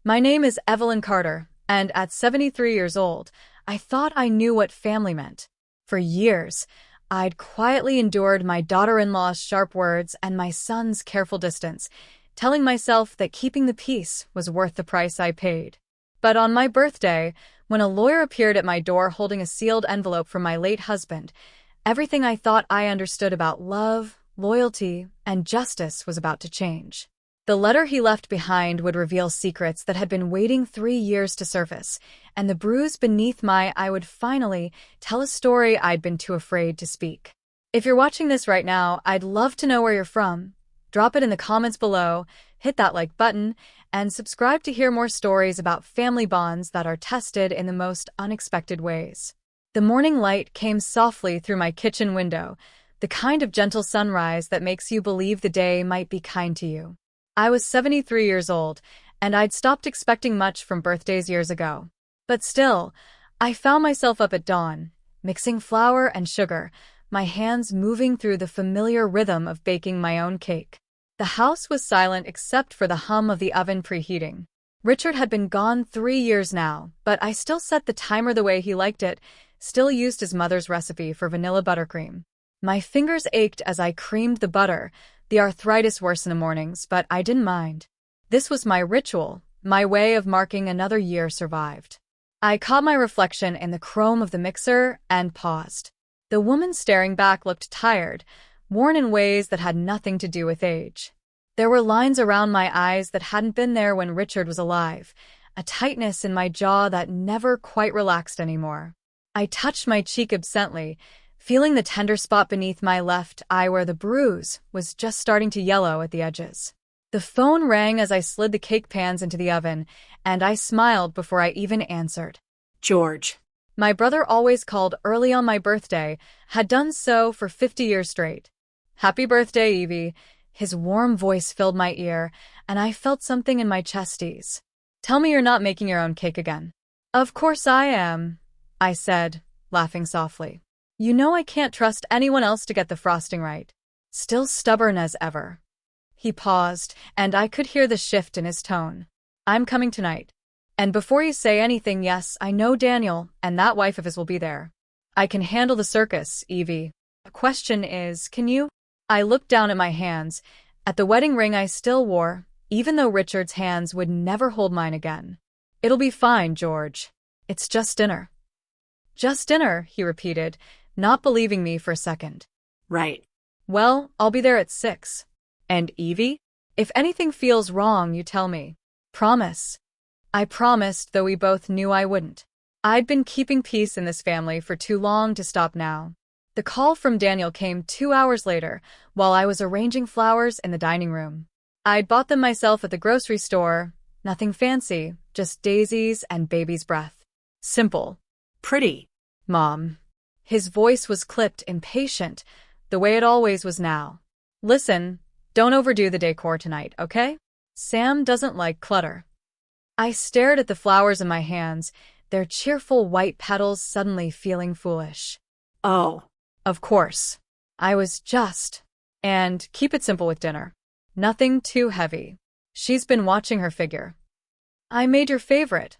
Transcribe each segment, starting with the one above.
My name is Evelyn Carter, and at 73 years old, I thought I knew what family meant. For years, I'd quietly endured my daughter-in-law's sharp words and my son's careful distance, telling myself that keeping the peace was worth the price I paid. But on my birthday, when a lawyer appeared at my door holding a sealed envelope from my late husband, everything I thought I understood about love, loyalty, and justice was about to change. The letter he left behind would reveal secrets that had been waiting 3 years to surface, and the bruise beneath my eye would finally tell a story I'd been too afraid to speak. If you're watching this right now, I'd love to know where you're from. Drop it in the comments below, hit that like button, and subscribe to hear more stories about family bonds that are tested in the most unexpected ways. The morning light came softly through my kitchen window, the kind of gentle sunrise that makes you believe the day might be kind to you. I was 73 years old, and I'd stopped expecting much from birthdays years ago. But still, I found myself up at dawn, mixing flour and sugar, my hands moving through the familiar rhythm of baking my own cake. The house was silent except for the hum of the oven preheating. Richard had been gone 3 years now, but I still set the timer the way he liked it, still used his mother's recipe for vanilla buttercream. My fingers ached as I creamed the butter, the arthritis worse in the mornings, but I didn't mind. This was my ritual, my way of marking another year survived. I caught my reflection in the chrome of the mixer and paused. The woman staring back looked tired, worn in ways that had nothing to do with age. There were lines around my eyes that hadn't been there when Richard was alive, a tightness in my jaw that never quite relaxed anymore. I touched my cheek absently, feeling the tender spot beneath my left eye where the bruise was just starting to yellow at the edges. The phone rang as I slid the cake pans into the oven, and I smiled before I even answered. George. My brother always called early on my birthday, had done so for 50 years straight. Happy birthday, Evie. His warm voice filled my ear, and I felt something in my chesties. Tell me you're not making your own cake again. Of course I am, I said, laughing softly. You know I can't trust anyone else to get the frosting right. Still stubborn as ever. He paused, and I could hear the shift in his tone. I'm coming tonight. And before you say anything, yes, I know Daniel and that wife of his will be there. I can handle the circus, Evie. The question is, can you? I looked down at my hands, at the wedding ring I still wore, even though Richard's hands would never hold mine again. It'll be fine, George. It's just dinner. Just dinner, he repeated, not believing me for a second. Right. Well, I'll be there at 6. And Evie? If anything feels wrong, you tell me. Promise. I promised, though we both knew I wouldn't. I'd been keeping peace in this family for too long to stop now. The call from Daniel came 2 hours later, while I was arranging flowers in the dining room. I'd bought them myself at the grocery store. Nothing fancy, just daisies and baby's breath. Simple. Pretty. Mom. His voice was clipped, impatient, the way it always was now. Listen, don't overdo the decor tonight, okay? Sam doesn't like clutter. I stared at the flowers in my hands, their cheerful white petals suddenly feeling foolish. Oh. Of course. I was just. And keep it simple with dinner. Nothing too heavy. She's been watching her figure. I made your favorite,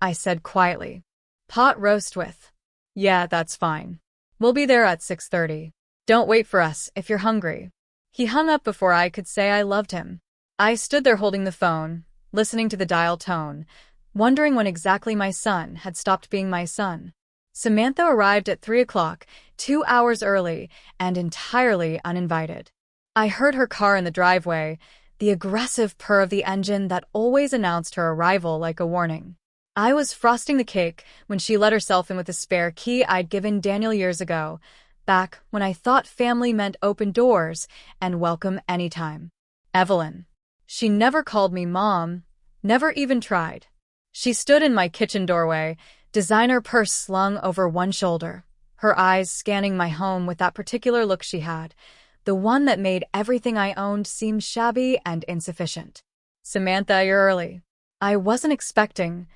I said quietly. Pot roast with. Yeah, that's fine. We'll be there at 6:30. Don't wait for us if you're hungry. He hung up before I could say I loved him. I stood there holding the phone, listening to the dial tone, wondering when exactly my son had stopped being my son. Samantha arrived at 3 o'clock, 2 hours early, and entirely uninvited. I heard her car in the driveway, the aggressive purr of the engine that always announced her arrival like a warning. I was frosting the cake when she let herself in with a spare key I'd given Daniel years ago, back when I thought family meant open doors and welcome anytime. Evelyn. She never called me Mom, never even tried. She stood in my kitchen doorway, designer purse slung over one shoulder, her eyes scanning my home with that particular look she had, the one that made everything I owned seem shabby and insufficient. Samantha, you're early. I wasn't expecting.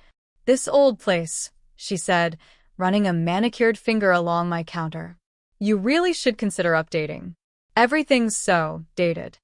This old place, she said, running a manicured finger along my counter. You really should consider updating. Everything's so dated.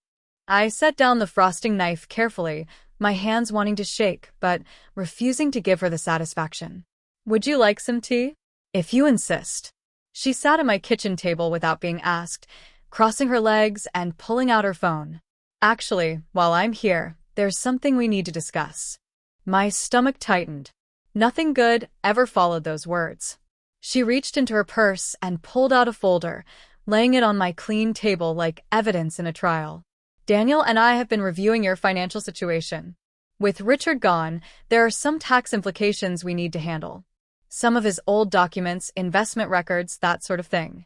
I set down the frosting knife carefully, my hands wanting to shake, but refusing to give her the satisfaction. Would you like some tea? If you insist. She sat at my kitchen table without being asked, crossing her legs and pulling out her phone. Actually, while I'm here, there's something we need to discuss. My stomach tightened. Nothing good ever followed those words. She reached into her purse and pulled out a folder, laying it on my clean table like evidence in a trial. Daniel and I have been reviewing your financial situation. With Richard gone, there are some tax implications we need to handle. Some of his old documents, investment records, that sort of thing.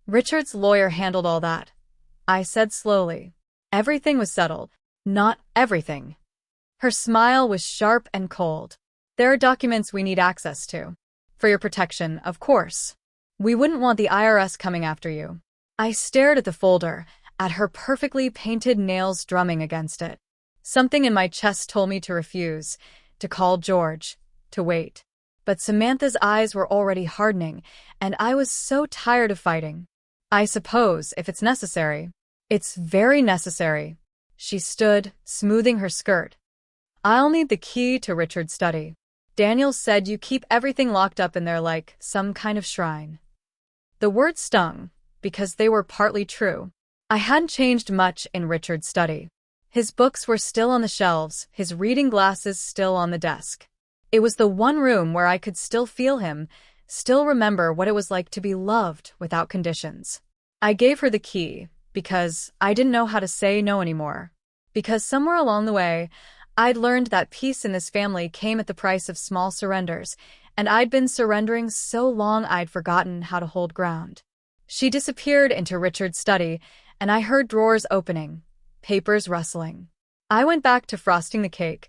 Richard's lawyer handled all that. I said slowly. Everything was settled. Not everything. Her smile was sharp and cold. There are documents we need access to. For your protection, of course. We wouldn't want the IRS coming after you. I stared at the folder, at her perfectly painted nails drumming against it. Something in my chest told me to refuse, to call George, to wait. But Samantha's eyes were already hardening, and I was so tired of fighting. I suppose, if it's necessary. It's very necessary. She stood, smoothing her skirt. I'll need the key to Richard's study. Daniel said you keep everything locked up in there like some kind of shrine. The words stung, because they were partly true. I hadn't changed much in Richard's study. His books were still on the shelves, his reading glasses still on the desk. It was the one room where I could still feel him, still remember what it was like to be loved without conditions. I gave her the key, because I didn't know how to say no anymore. Because somewhere along the way, I'd learned that peace in this family came at the price of small surrenders, and I'd been surrendering so long I'd forgotten how to hold ground. She disappeared into Richard's study, and I heard drawers opening, papers rustling. I went back to frosting the cake,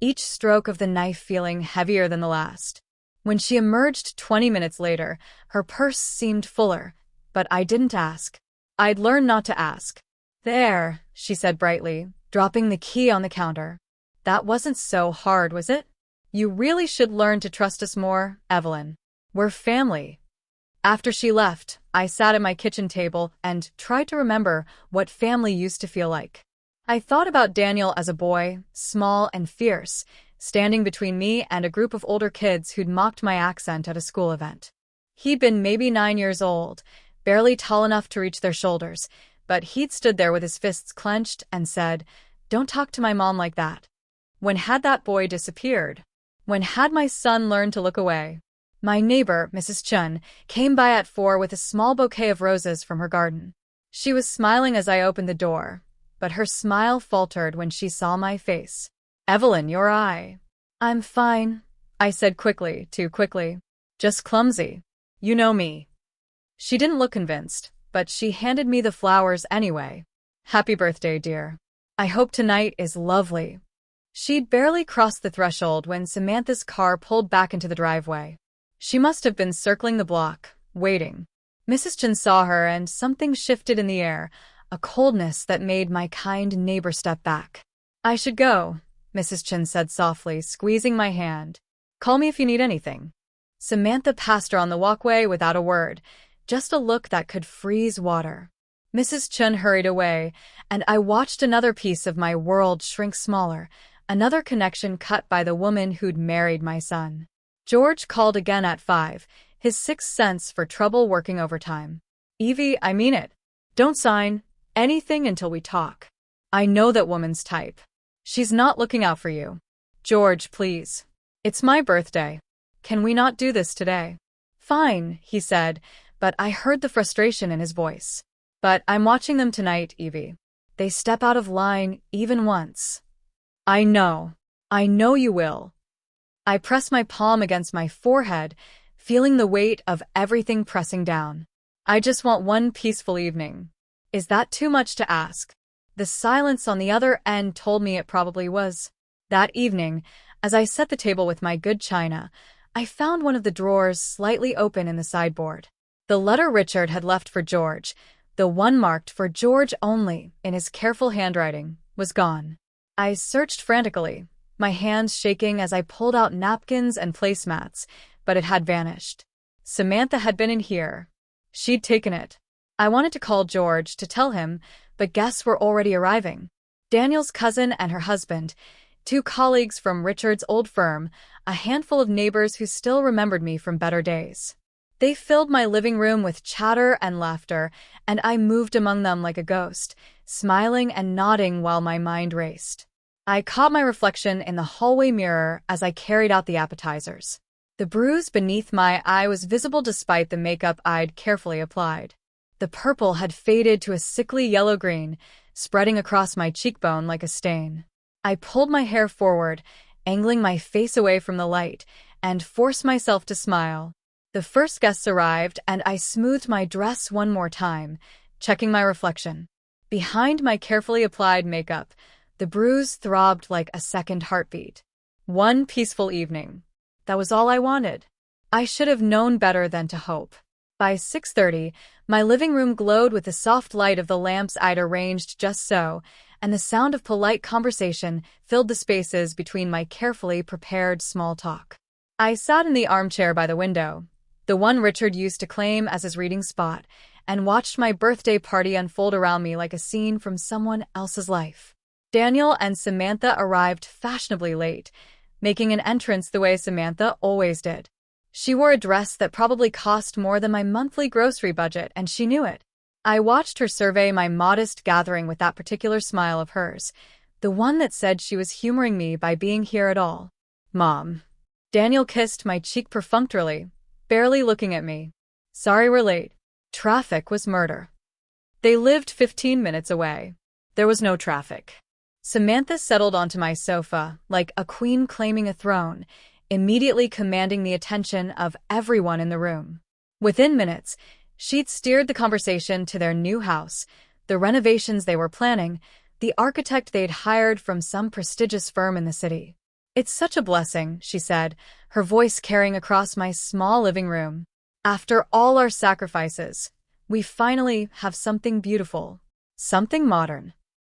each stroke of the knife feeling heavier than the last. When she emerged 20 minutes later, her purse seemed fuller, but I didn't ask. I'd learned not to ask. There, she said brightly, dropping the key on the counter. That wasn't so hard, was it? You really should learn to trust us more, Evelyn. We're family. After she left, I sat at my kitchen table and tried to remember what family used to feel like. I thought about Daniel as a boy, small and fierce, standing between me and a group of older kids who'd mocked my accent at a school event. He'd been maybe 9 years old, barely tall enough to reach their shoulders, but he'd stood there with his fists clenched and said, "Don't talk to my mom like that." When had that boy disappeared? When had my son learned to look away? My neighbor, Mrs. Chun, came by at 4 with a small bouquet of roses from her garden. She was smiling as I opened the door, but her smile faltered when she saw my face. "Evelyn, your eye." "I'm fine," I said quickly, too quickly. "Just clumsy. You know me." She didn't look convinced, but she handed me the flowers anyway. "Happy birthday, dear. I hope tonight is lovely." She'd barely crossed the threshold when Samantha's car pulled back into the driveway. She must have been circling the block, waiting. Mrs. Chen saw her and something shifted in the air, a coldness that made my kind neighbor step back. "I should go," Mrs. Chen said softly, squeezing my hand. "Call me if you need anything." Samantha passed her on the walkway without a word, just a look that could freeze water. Mrs. Chen hurried away, and I watched another piece of my world shrink smaller, another connection cut by the woman who'd married my son. George called again at 5, his sixth sense for trouble working overtime. "Evie, I mean it. Don't sign anything until we talk. I know that woman's type. She's not looking out for you. George, please. It's my birthday. Can we not do this today?" "Fine," he said, but I heard the frustration in his voice. "But I'm watching them tonight, Evie. They step out of line even once." I know you will." I pressed my palm against my forehead, feeling the weight of everything pressing down. "I just want one peaceful evening." Is that too much to ask? The silence on the other end told me it probably was. That evening, as I set the table with my good china, I found one of the drawers slightly open in the sideboard. The letter Richard had left for George, the one marked for George only in his careful handwriting, was gone. I searched frantically, my hands shaking as I pulled out napkins and placemats, but it had vanished. Samantha had been in here. She'd taken it. I wanted to call George to tell him, but guests were already arriving. Daniel's cousin and her husband, 2 colleagues from Richard's old firm, a handful of neighbors who still remembered me from better days. They filled my living room with chatter and laughter, and I moved among them like a ghost, smiling and nodding while my mind raced. I caught my reflection in the hallway mirror as I carried out the appetizers. The bruise beneath my eye was visible despite the makeup I'd carefully applied. The purple had faded to a sickly yellow-green, spreading across my cheekbone like a stain. I pulled my hair forward, angling my face away from the light, and forced myself to smile. The first guests arrived, and I smoothed my dress one more time, checking my reflection. Behind my carefully applied makeup, the bruise throbbed like a second heartbeat. One peaceful evening. That was all I wanted. I should have known better than to hope. By 6:30, my living room glowed with the soft light of the lamps I'd arranged just so, and the sound of polite conversation filled the spaces between my carefully prepared small talk. I sat in the armchair by the window, the one Richard used to claim as his reading spot, and watched my birthday party unfold around me like a scene from someone else's life. Daniel and Samantha arrived fashionably late, making an entrance the way Samantha always did. She wore a dress that probably cost more than my monthly grocery budget, and she knew it. I watched her survey my modest gathering with that particular smile of hers, the one that said she was humoring me by being here at all. Mom. Daniel kissed my cheek perfunctorily, barely looking at me. Sorry we're late. Traffic was murder. They lived 15 minutes away. There was no traffic. Samantha settled onto my sofa, like a queen claiming a throne, immediately commanding the attention of everyone in the room. Within minutes, she'd steered the conversation to their new house, the renovations they were planning, the architect they'd hired from some prestigious firm in the city. It's such a blessing, she said, her voice carrying across my small living room. After all our sacrifices, we finally have something beautiful, something modern.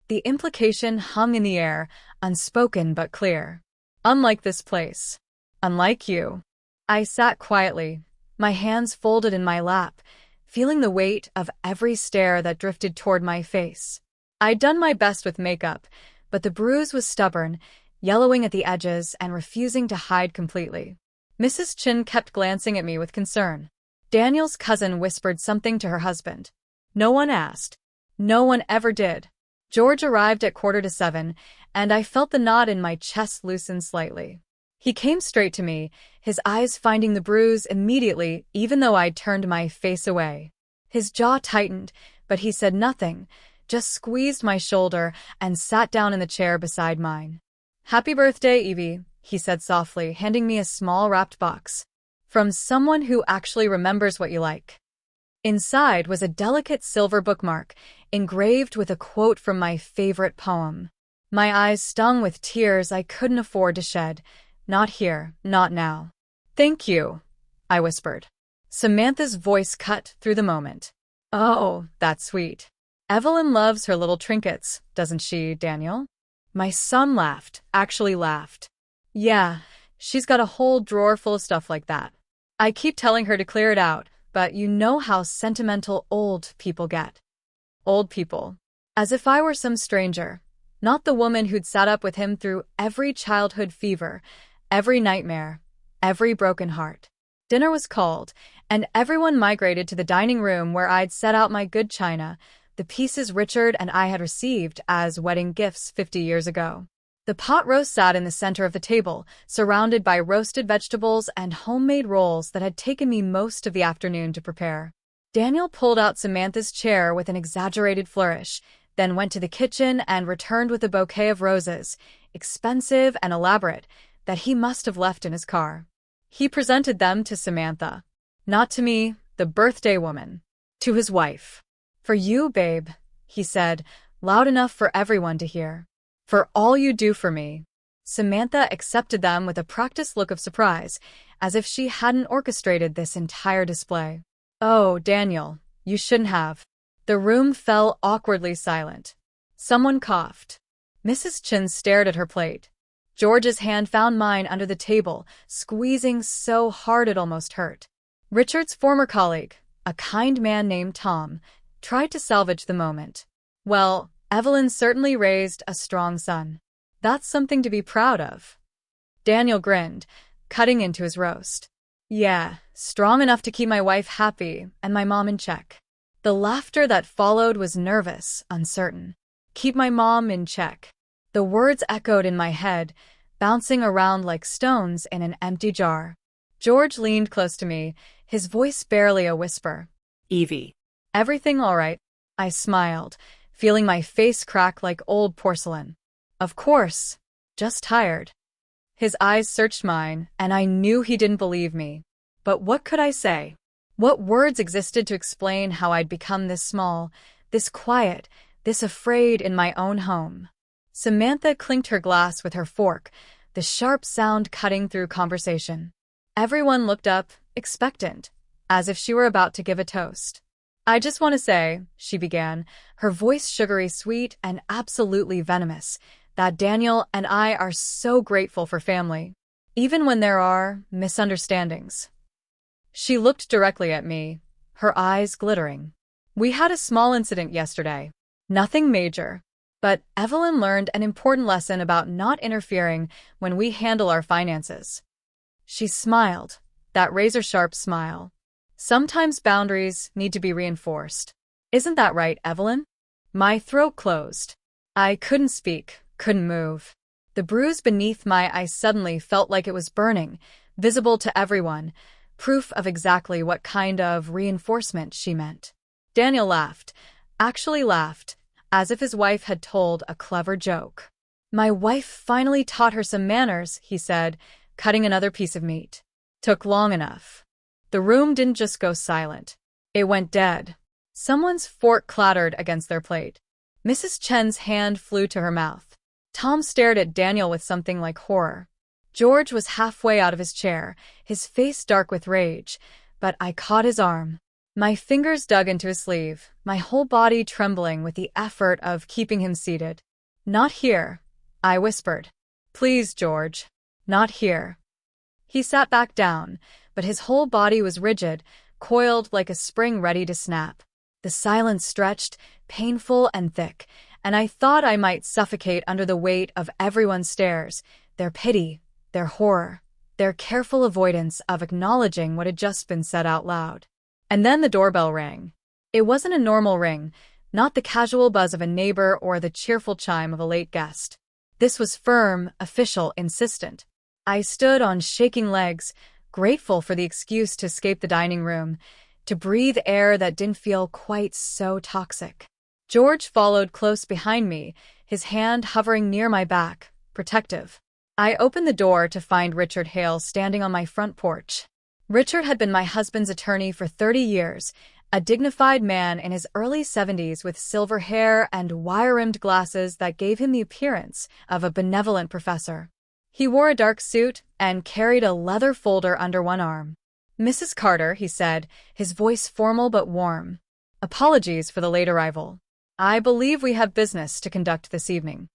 The implication hung in the air, unspoken but clear. Unlike this place. Unlike you. I sat quietly, my hands folded in my lap, feeling the weight of every stare that drifted toward my face. I'd done my best with makeup, but the bruise was stubborn, yellowing at the edges and refusing to hide completely. Mrs. Chin kept glancing at me with concern. Daniel's cousin whispered something to her husband. No one asked. No one ever did. George arrived at 6:45, and I felt the knot in my chest loosen slightly. He came straight to me, his eyes finding the bruise immediately, even though I'd turned my face away. His jaw tightened, but he said nothing, just squeezed my shoulder and sat down in the chair beside mine. Happy birthday, Evie, he said softly, handing me a small wrapped box. From someone who actually remembers what you like. Inside was a delicate silver bookmark, engraved with a quote from my favorite poem. My eyes stung with tears I couldn't afford to shed. Not here, not now. Thank you, I whispered. Samantha's voice cut through the moment. Oh, that's sweet. Evelyn loves her little trinkets, doesn't she, Daniel? My son laughed, actually laughed. Yeah, she's got a whole drawer full of stuff like that. I keep telling her to clear it out, but you know how sentimental old people get. Old people. As if I were some stranger, not the woman who'd sat up with him through every childhood fever, every nightmare, every broken heart. Dinner was called, and everyone migrated to the dining room where I'd set out my good china, the pieces Richard and I had received as wedding gifts 50 years ago. The pot roast sat in the center of the table, surrounded by roasted vegetables and homemade rolls that had taken me most of the afternoon to prepare. Daniel pulled out Samantha's chair with an exaggerated flourish, then went to the kitchen and returned with a bouquet of roses, expensive and elaborate, that he must have left in his car. He presented them to Samantha. Not to me, the birthday woman. To his wife. For you, babe, he said, loud enough for everyone to hear. For all you do for me. Samantha accepted them with a practiced look of surprise, as if she hadn't orchestrated this entire display. Oh, Daniel, you shouldn't have. The room fell awkwardly silent. Someone coughed. Mrs. Chin stared at her plate. George's hand found mine under the table, squeezing so hard it almost hurt. Richard's former colleague, a kind man named Tom, tried to salvage the moment. Well, Evelyn certainly raised a strong son. That's something to be proud of. Daniel grinned, cutting into his roast. Yeah, strong enough to keep my wife happy and my mom in check. The laughter that followed was nervous, uncertain. Keep my mom in check. The words echoed in my head, bouncing around like stones in an empty jar. George leaned close to me, his voice barely a whisper. Evie. Everything all right? I smiled, feeling my face crack like old porcelain. Of course, just tired. His eyes searched mine, and I knew he didn't believe me. But what could I say? What words existed to explain how I'd become this small, this quiet, this afraid in my own home? Samantha clinked her glass with her fork, the sharp sound cutting through conversation. Everyone looked up, expectant, as if she were about to give a toast. I just want to say, she began, her voice sugary sweet and absolutely venomous, that Daniel and I are so grateful for family, even when there are misunderstandings. She looked directly at me, her eyes glittering. We had a small incident yesterday. Nothing major. But Evelyn learned an important lesson about not interfering when we handle our finances. She smiled, that razor-sharp smile. Sometimes boundaries need to be reinforced. Isn't that right, Evelyn? My throat closed. I couldn't speak, couldn't move. The bruise beneath my eye suddenly felt like it was burning, visible to everyone, proof of exactly what kind of reinforcement she meant. Daniel laughed, actually laughed, as if his wife had told a clever joke. My wife finally taught her some manners, he said, cutting another piece of meat. Took long enough. The room didn't just go silent. It went dead. Someone's fork clattered against their plate. Mrs. Chen's hand flew to her mouth. Tom stared at Daniel with something like horror. George was halfway out of his chair, his face dark with rage, but I caught his arm. My fingers dug into his sleeve, my whole body trembling with the effort of keeping him seated. Not here, I whispered. Please, George. Not here. He sat back down, but his whole body was rigid, coiled like a spring ready to snap. The silence stretched, painful and thick, and I thought I might suffocate under the weight of everyone's stares, their pity, their horror, their careful avoidance of acknowledging what had just been said out loud. And then the doorbell rang. It wasn't a normal ring, not the casual buzz of a neighbor or the cheerful chime of a late guest. This was firm, official, insistent. I stood on shaking legs, grateful for the excuse to escape the dining room, to breathe air that didn't feel quite so toxic. George followed close behind me, his hand hovering near my back, protective. I opened the door to find Richard Hale standing on my front porch. Richard had been my husband's attorney for 30 years, a dignified man in his early 70s with silver hair and wire-rimmed glasses that gave him the appearance of a benevolent professor. He wore a dark suit and carried a leather folder under one arm. Mrs. Carter, he said, his voice formal but warm. Apologies for the late arrival. I believe we have business to conduct this evening.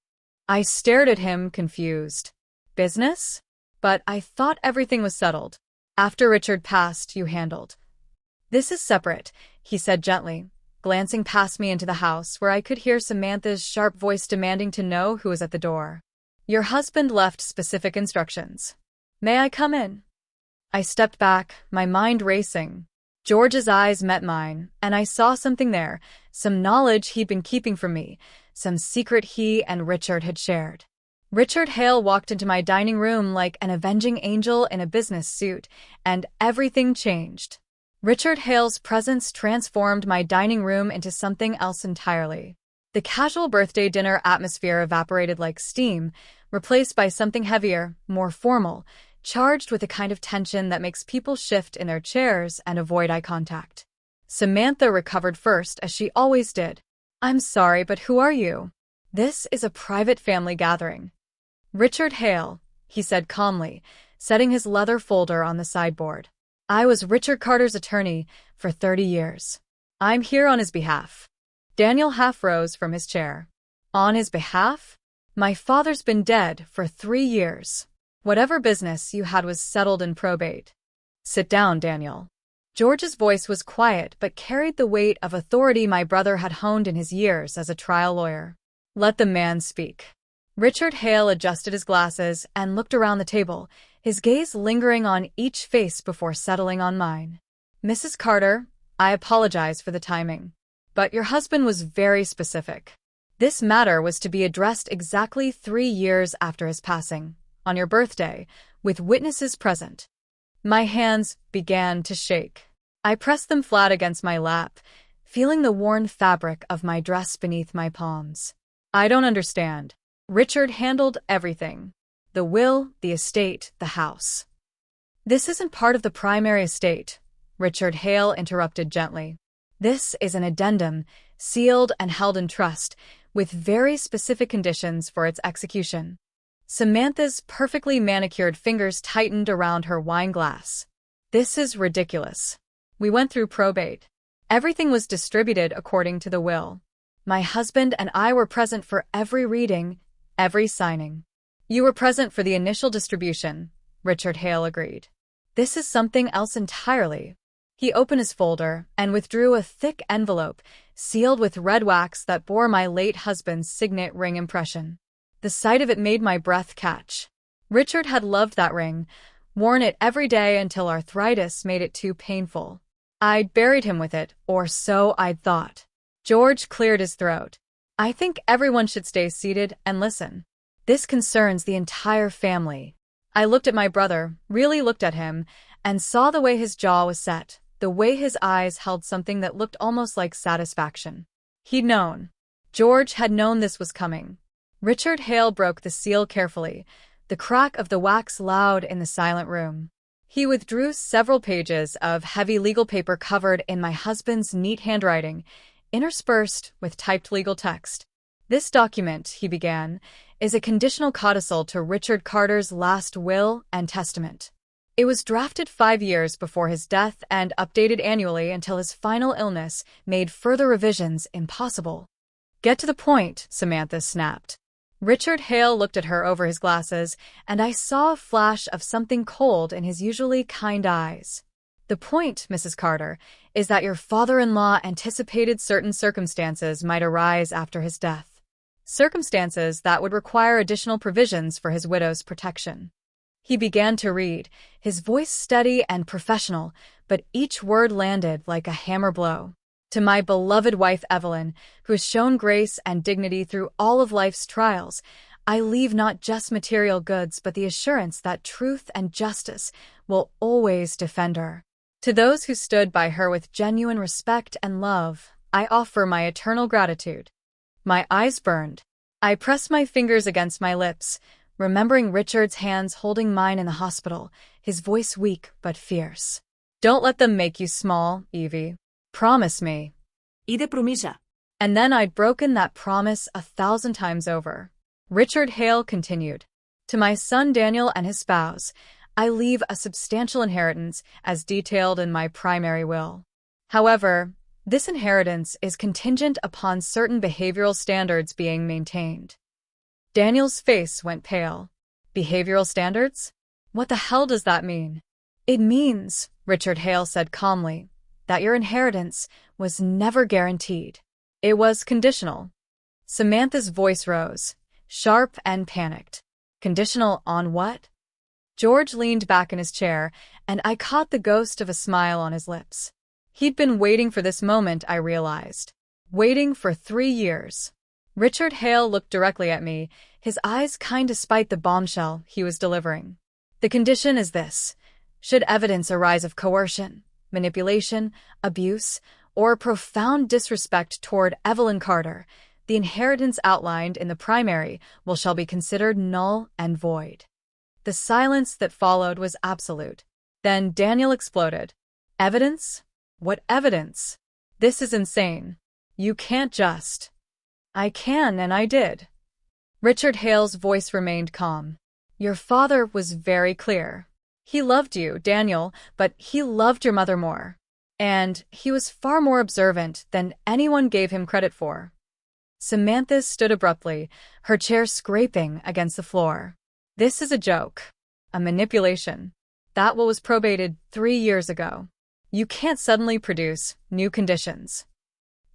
I stared at him, confused. Business? But I thought everything was settled. After Richard passed, you handled. This is separate, he said gently, glancing past me into the house where I could hear Samantha's sharp voice demanding to know who was at the door. Your husband left specific instructions. May I come in? I stepped back, my mind racing. George's eyes met mine, and I saw something there, some knowledge he'd been keeping from me, some secret he and Richard had shared. Richard Hale walked into my dining room like an avenging angel in a business suit, and everything changed. Richard Hale's presence transformed my dining room into something else entirely. The casual birthday dinner atmosphere evaporated like steam, replaced by something heavier, more formal, charged with a kind of tension that makes people shift in their chairs and avoid eye contact. Samantha recovered first, as she always did. I'm sorry, but who are you? This is a private family gathering. Richard Hale, he said calmly, setting his leather folder on the sideboard. I was Richard Carter's attorney for 30 years. I'm here on his behalf. Daniel half rose from his chair. On his behalf? My father's been dead for 3 years. Whatever business you had was settled in probate. Sit down, Daniel. George's voice was quiet but carried the weight of authority my brother had honed in his years as a trial lawyer. Let the man speak. Richard Hale adjusted his glasses and looked around the table, his gaze lingering on each face before settling on mine. Mrs. Carter, I apologize for the timing, but your husband was very specific. This matter was to be addressed exactly 3 years after his passing, on your birthday, with witnesses present. My hands began to shake. I pressed them flat against my lap, feeling the worn fabric of my dress beneath my palms. I don't understand. Richard handled everything. The will, the estate, the house. This isn't part of the primary estate, Richard Hale interrupted gently. This is an addendum, sealed and held in trust, with very specific conditions for its execution. Samantha's perfectly manicured fingers tightened around her wine glass. This is ridiculous. We went through probate. Everything was distributed according to the will. My husband and I were present for every reading, every signing. You were present for the initial distribution, Richard Hale agreed. This is something else entirely. He opened his folder and withdrew a thick envelope, sealed with red wax that bore my late husband's signet ring impression. The sight of it made my breath catch. Richard had loved that ring, worn it every day until arthritis made it too painful. I'd buried him with it, or so I'd thought. George cleared his throat. I think everyone should stay seated and listen. This concerns the entire family. I looked at my brother, really looked at him, and saw the way his jaw was set, the way his eyes held something that looked almost like satisfaction. He'd known. George had known this was coming. Richard Hale broke the seal carefully, the crack of the wax loud in the silent room. He withdrew several pages of heavy legal paper covered in my husband's neat handwriting, interspersed with typed legal text. This document, he began, is a conditional codicil to Richard Carter's last will and testament. It was drafted 5 years before his death and updated annually until his final illness made further revisions impossible. Get to the point, Samantha snapped. Richard Hale looked at her over his glasses, and I saw a flash of something cold in his usually kind eyes. The point, Mrs. Carter, is that your father-in-law anticipated certain circumstances might arise after his death. Circumstances that would require additional provisions for his widow's protection. He began to read, his voice steady and professional, but each word landed like a hammer blow. To my beloved wife Evelyn, who has shown grace and dignity through all of life's trials, I leave not just material goods but the assurance that truth and justice will always defend her. To those who stood by her with genuine respect and love, I offer my eternal gratitude. My eyes burned. I pressed my fingers against my lips, remembering Richard's hands holding mine in the hospital, his voice weak but fierce. Don't let them make you small, Evie. Promise me. Y de promesa. And then I'd broken that promise 1,000 times over. Richard Hale continued. To my son Daniel and his spouse, I leave a substantial inheritance as detailed in my primary will. However, this inheritance is contingent upon certain behavioral standards being maintained. Daniel's face went pale. Behavioral standards? What the hell does that mean? It means, Richard Hale said calmly, that your inheritance was never guaranteed. It was conditional. Samantha's voice rose, sharp and panicked. Conditional on what? George leaned back in his chair, and I caught the ghost of a smile on his lips. He'd been waiting for this moment, I realized. Waiting for 3 years. Richard Hale looked directly at me, his eyes kind despite the bombshell he was delivering. The condition is this. Should evidence arise of coercion, manipulation, abuse, or profound disrespect toward Evelyn Carter, the inheritance outlined in the primary will shall be considered null and void. The silence that followed was absolute. Then Daniel exploded. Evidence? What evidence? This is insane. You can't just. I can, and I did. Richard Hale's voice remained calm. Your father was very clear. He loved you, Daniel, but he loved your mother more. And he was far more observant than anyone gave him credit for. Samantha stood abruptly, her chair scraping against the floor. This is a joke. A manipulation. That was probated 3 years ago. You can't suddenly produce new conditions.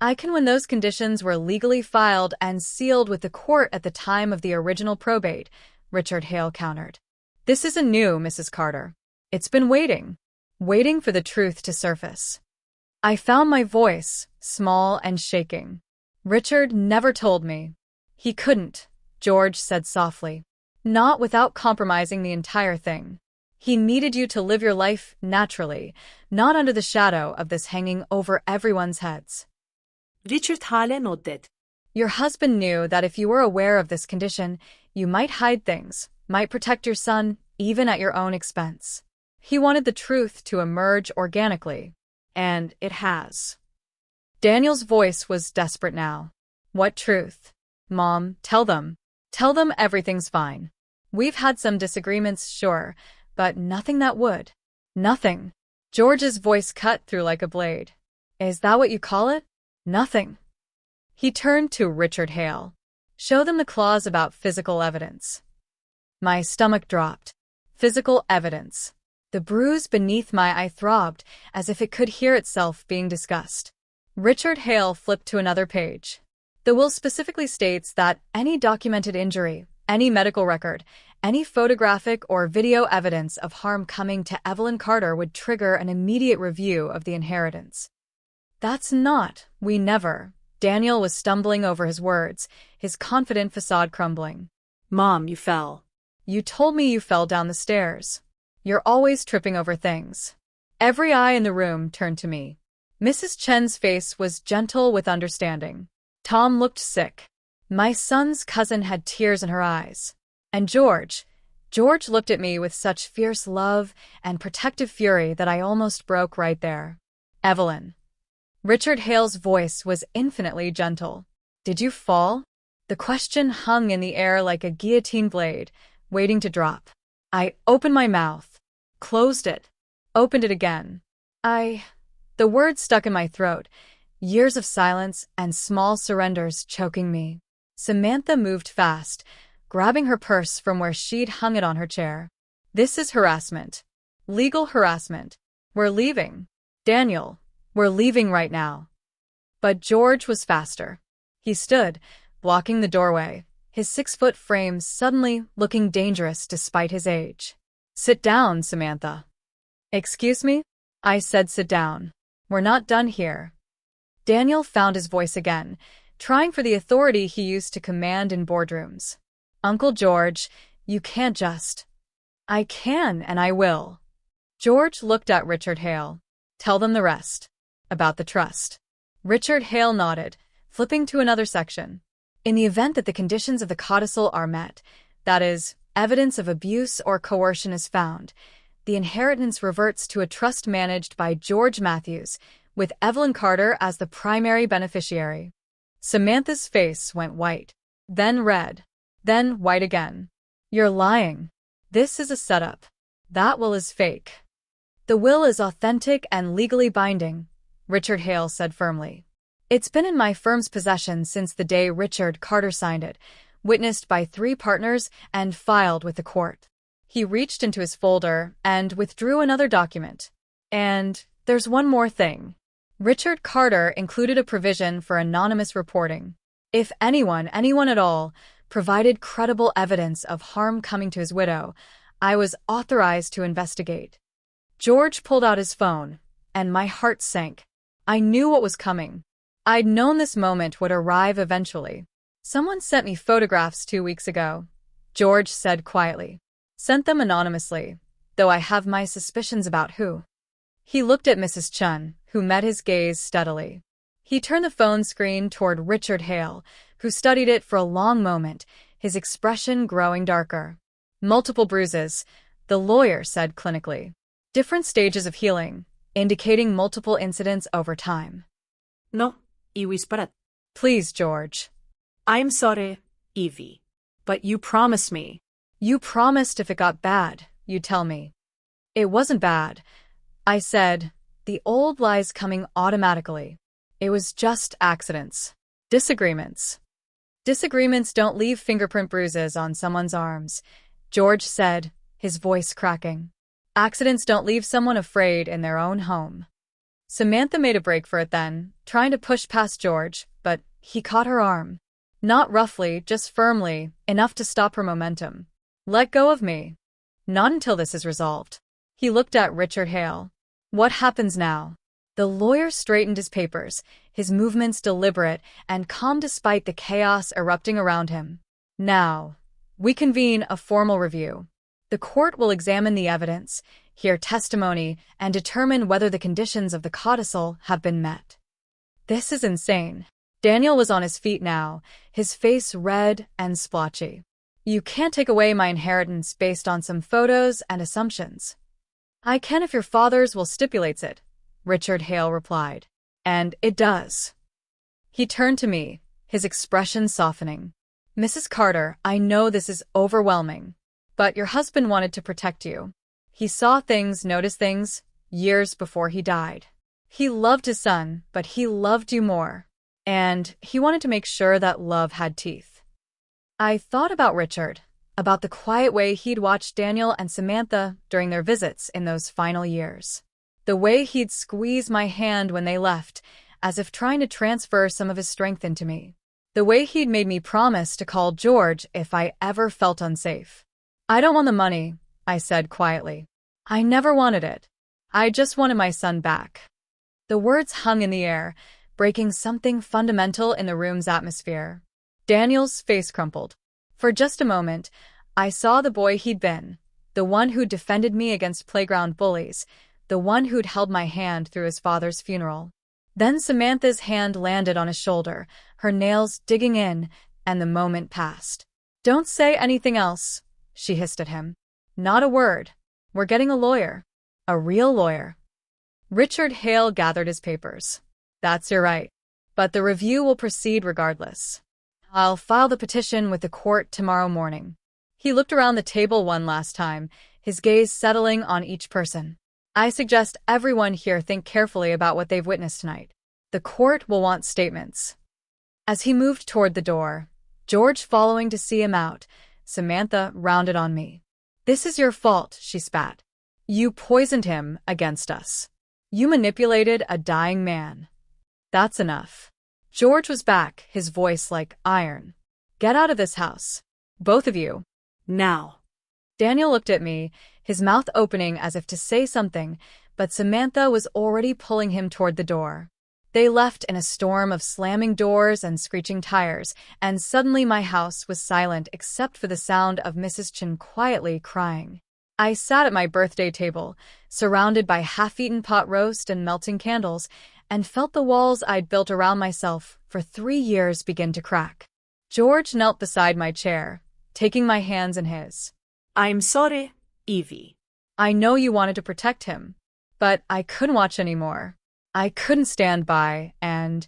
I can when those conditions were legally filed and sealed with the court at the time of the original probate, Richard Hale countered. This isn't new, Mrs. Carter. It's been waiting for the truth to surface. I found my voice, small and shaking. Richard never told me. He couldn't, George said softly. Not without compromising the entire thing. He needed you to live your life naturally, not under the shadow of this hanging over everyone's heads. Richard Hale nodded. Your husband knew that if you were aware of this condition, you might hide things, might protect your son, even at your own expense. He wanted the truth to emerge organically, and it has. Daniel's voice was desperate now. What truth? Mom, tell them. Tell them everything's fine. We've had some disagreements, sure, but nothing that would. Nothing. George's voice cut through like a blade. Is that what you call it? Nothing. He turned to Richard Hale. Show them the clause about physical evidence. My stomach dropped. Physical evidence. The bruise beneath my eye throbbed as if it could hear itself being discussed. Richard Hale flipped to another page. The will specifically states that any documented injury, any medical record, any photographic or video evidence of harm coming to Evelyn Carter would trigger an immediate review of the inheritance. That's not, we never. Daniel was stumbling over his words, his confident facade crumbling. Mom, you fell. You told me you fell down the stairs. You're always tripping over things. Every eye in the room turned to me. Mrs. Chen's face was gentle with understanding. Tom looked sick. My son's cousin had tears in her eyes. And George looked at me with such fierce love and protective fury that I almost broke right there. Evelyn. Richard Hale's voice was infinitely gentle. Did you fall? The question hung in the air like a guillotine blade, waiting to drop. I opened my mouth, closed it, opened it again. The words stuck in my throat, years of silence and small surrenders choking me. Samantha moved fast, grabbing her purse from where she'd hung it on her chair. This is harassment. Legal harassment. We're leaving. Daniel, we're leaving right now. But George was faster. He stood, blocking the doorway, his 6-foot frame suddenly looking dangerous despite his age. Sit down, Samantha. Excuse me? I said sit down. We're not done here. Daniel found his voice again, trying for the authority he used to command in boardrooms. Uncle George, you can't just. I can and I will. George looked at Richard Hale. Tell them the rest. About the trust. Richard Hale nodded, flipping to another section. In the event that the conditions of the codicil are met, that is, evidence of abuse or coercion is found, the inheritance reverts to a trust managed by George Matthews, with Evelyn Carter as the primary beneficiary. Samantha's face went white, then red, then white again. You're lying. This is a setup. That will is fake. The will is authentic and legally binding, Richard Hale said firmly. It's been in my firm's possession since the day Richard Carter signed it, witnessed by 3 partners and filed with the court. He reached into his folder and withdrew another document. And there's one more thing. Richard Carter included a provision for anonymous reporting. If anyone at all, provided credible evidence of harm coming to his widow, I was authorized to investigate. George pulled out his phone, and my heart sank. I knew what was coming. I'd known this moment would arrive eventually. Someone sent me photographs 2 weeks ago, George said quietly. Sent them anonymously, though I have my suspicions about who. He looked at Mrs. Chen, who met his gaze steadily. He turned the phone screen toward Richard Hale, who studied it for a long moment, his expression growing darker. Multiple bruises, the lawyer said clinically. Different stages of healing, indicating multiple incidents over time. No, y whispered. Please, George. I'm sorry, Evie. But you promised me. You promised if it got bad, you'd tell me. It wasn't bad. I said, the old lies coming automatically. It was just accidents. Disagreements. Disagreements don't leave fingerprint bruises on someone's arms, George said, his voice cracking. Accidents don't leave someone afraid in their own home. Samantha made a break for it then, trying to push past George, but he caught her arm. Not roughly, just firmly, enough to stop her momentum. Let go of me. Not until this is resolved. He looked at Richard Hale. What happens now? The lawyer straightened his papers, his movements deliberate and calm despite the chaos erupting around him. Now, we convene a formal review. The court will examine the evidence, hear testimony, and determine whether the conditions of the codicil have been met. This is insane. Daniel was on his feet now, his face red and splotchy. You can't take away my inheritance based on some photos and assumptions. I can if your father's will stipulates it, Richard Hale replied. And it does. He turned to me, his expression softening. Mrs. Carter, I know this is overwhelming, but your husband wanted to protect you. He saw things, noticed things, years before he died. He loved his son, but he loved you more. And he wanted to make sure that love had teeth. I thought about Richard, about the quiet way he'd watched Daniel and Samantha during their visits in those final years. The way he'd squeeze my hand when they left, as if trying to transfer some of his strength into me. The way he'd made me promise to call George if I ever felt unsafe. I don't want the money, I said quietly. I never wanted it. I just wanted my son back. The words hung in the air, breaking something fundamental in the room's atmosphere. Daniel's face crumpled. For just a moment, I saw the boy he'd been, the one who'd defended me against playground bullies, the one who'd held my hand through his father's funeral. Then Samantha's hand landed on his shoulder, her nails digging in, and the moment passed. Don't say anything else, she hissed at him. Not a word. We're getting a lawyer. A real lawyer. Richard Hale gathered his papers. That's your right. But the review will proceed regardless. I'll file the petition with the court tomorrow morning. He looked around the table one last time, his gaze settling on each person. I suggest everyone here think carefully about what they've witnessed tonight. The court will want statements. As he moved toward the door, George following to see him out, Samantha rounded on me. This is your fault, she spat. You poisoned him against us. You manipulated a dying man. That's enough. George was back, his voice like iron. Get out of this house. Both of you. Now. Daniel looked at me, his mouth opening as if to say something, but Samantha was already pulling him toward the door. They left in a storm of slamming doors and screeching tires, and suddenly my house was silent except for the sound of Mrs. Chin quietly crying. I sat at my birthday table, surrounded by half-eaten pot roast and melting candles, and felt the walls I'd built around myself for 3 years begin to crack. George knelt beside my chair, taking my hands in his. I'm sorry, Evie. I know you wanted to protect him, but I couldn't watch anymore. I couldn't stand by, and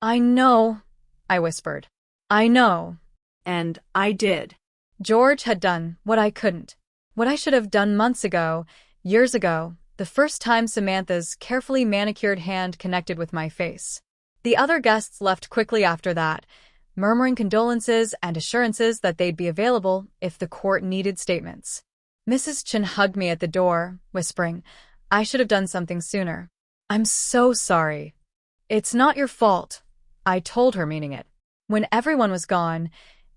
I know, I whispered. I know. And I did. George had done what I couldn't. What I should have done months ago, years ago, the first time Samantha's carefully manicured hand connected with my face. The other guests left quickly after that, murmuring condolences and assurances that they'd be available if the court needed statements. Mrs. Chin hugged me at the door, whispering, I should have done something sooner. I'm so sorry. It's not your fault, I told her, meaning it. When everyone was gone,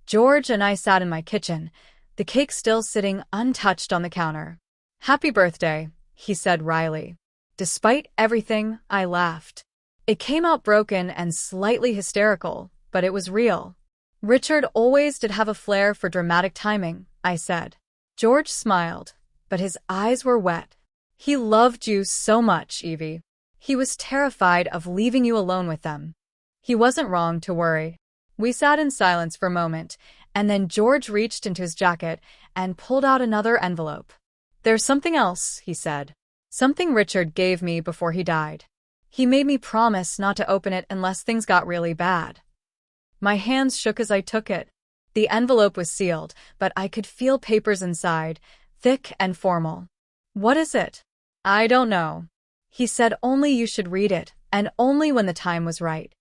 George and I sat in my kitchen, the cake still sitting untouched on the counter. Happy birthday, he said wryly. Despite everything, I laughed. It came out broken and slightly hysterical, but it was real. Richard always did have a flair for dramatic timing, I said. George smiled, but his eyes were wet. He loved you so much, Evie. He was terrified of leaving you alone with them. He wasn't wrong to worry. We sat in silence for a moment, and then George reached into his jacket and pulled out another envelope. There's something else, he said. Something Richard gave me before he died. He made me promise not to open it unless things got really bad. My hands shook as I took it. The envelope was sealed, but I could feel papers inside, thick and formal. What is it? I don't know. He said only you should read it, and only when the time was right.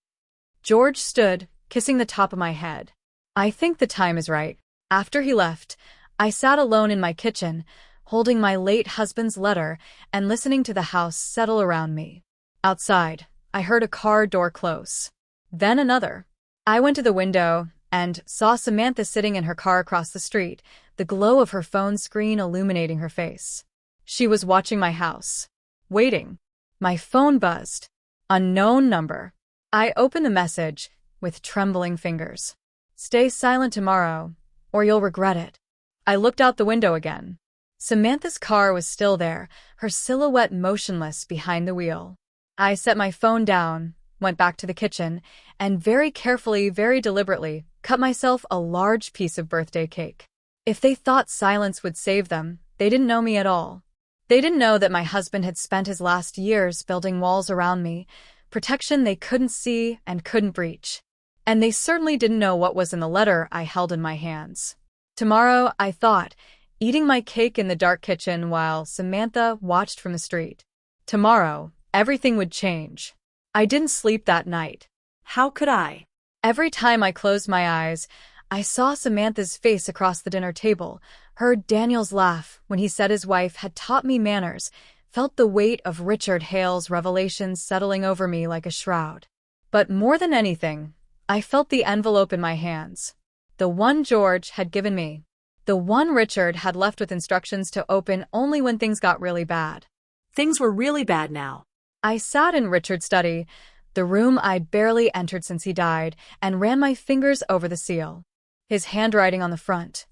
George stood, kissing the top of my head. I think the time is right. After he left, I sat alone in my kitchen, holding my late husband's letter and listening to the house settle around me. Outside, I heard a car door close. Then another. I went to the window and saw Samantha sitting in her car across the street, the glow of her phone screen illuminating her face. She was watching my house. Waiting. My phone buzzed. Unknown number. I opened the message with trembling fingers. Stay silent tomorrow, or you'll regret it. I looked out the window again. Samantha's car was still there, her silhouette motionless behind the wheel. I set my phone down, went back to the kitchen, and very carefully, very deliberately, cut myself a large piece of birthday cake. If they thought silence would save them, they didn't know me at all. They didn't know that my husband had spent his last years building walls around me, protection they couldn't see and couldn't breach. And they certainly didn't know what was in the letter I held in my hands. Tomorrow, I thought, eating my cake in the dark kitchen while Samantha watched from the street. Tomorrow, everything would change. I didn't sleep that night. How could I? Every time I closed my eyes, I saw Samantha's face across the dinner table, heard Daniel's laugh when he said his wife had taught me manners, felt the weight of Richard Hale's revelations settling over me like a shroud. But more than anything, I felt the envelope in my hands. The one George had given me. The one Richard had left with instructions to open only when things got really bad. Things were really bad now. I sat in Richard's study, the room I'd barely entered since he died, and ran my fingers over the seal. His handwriting on the front.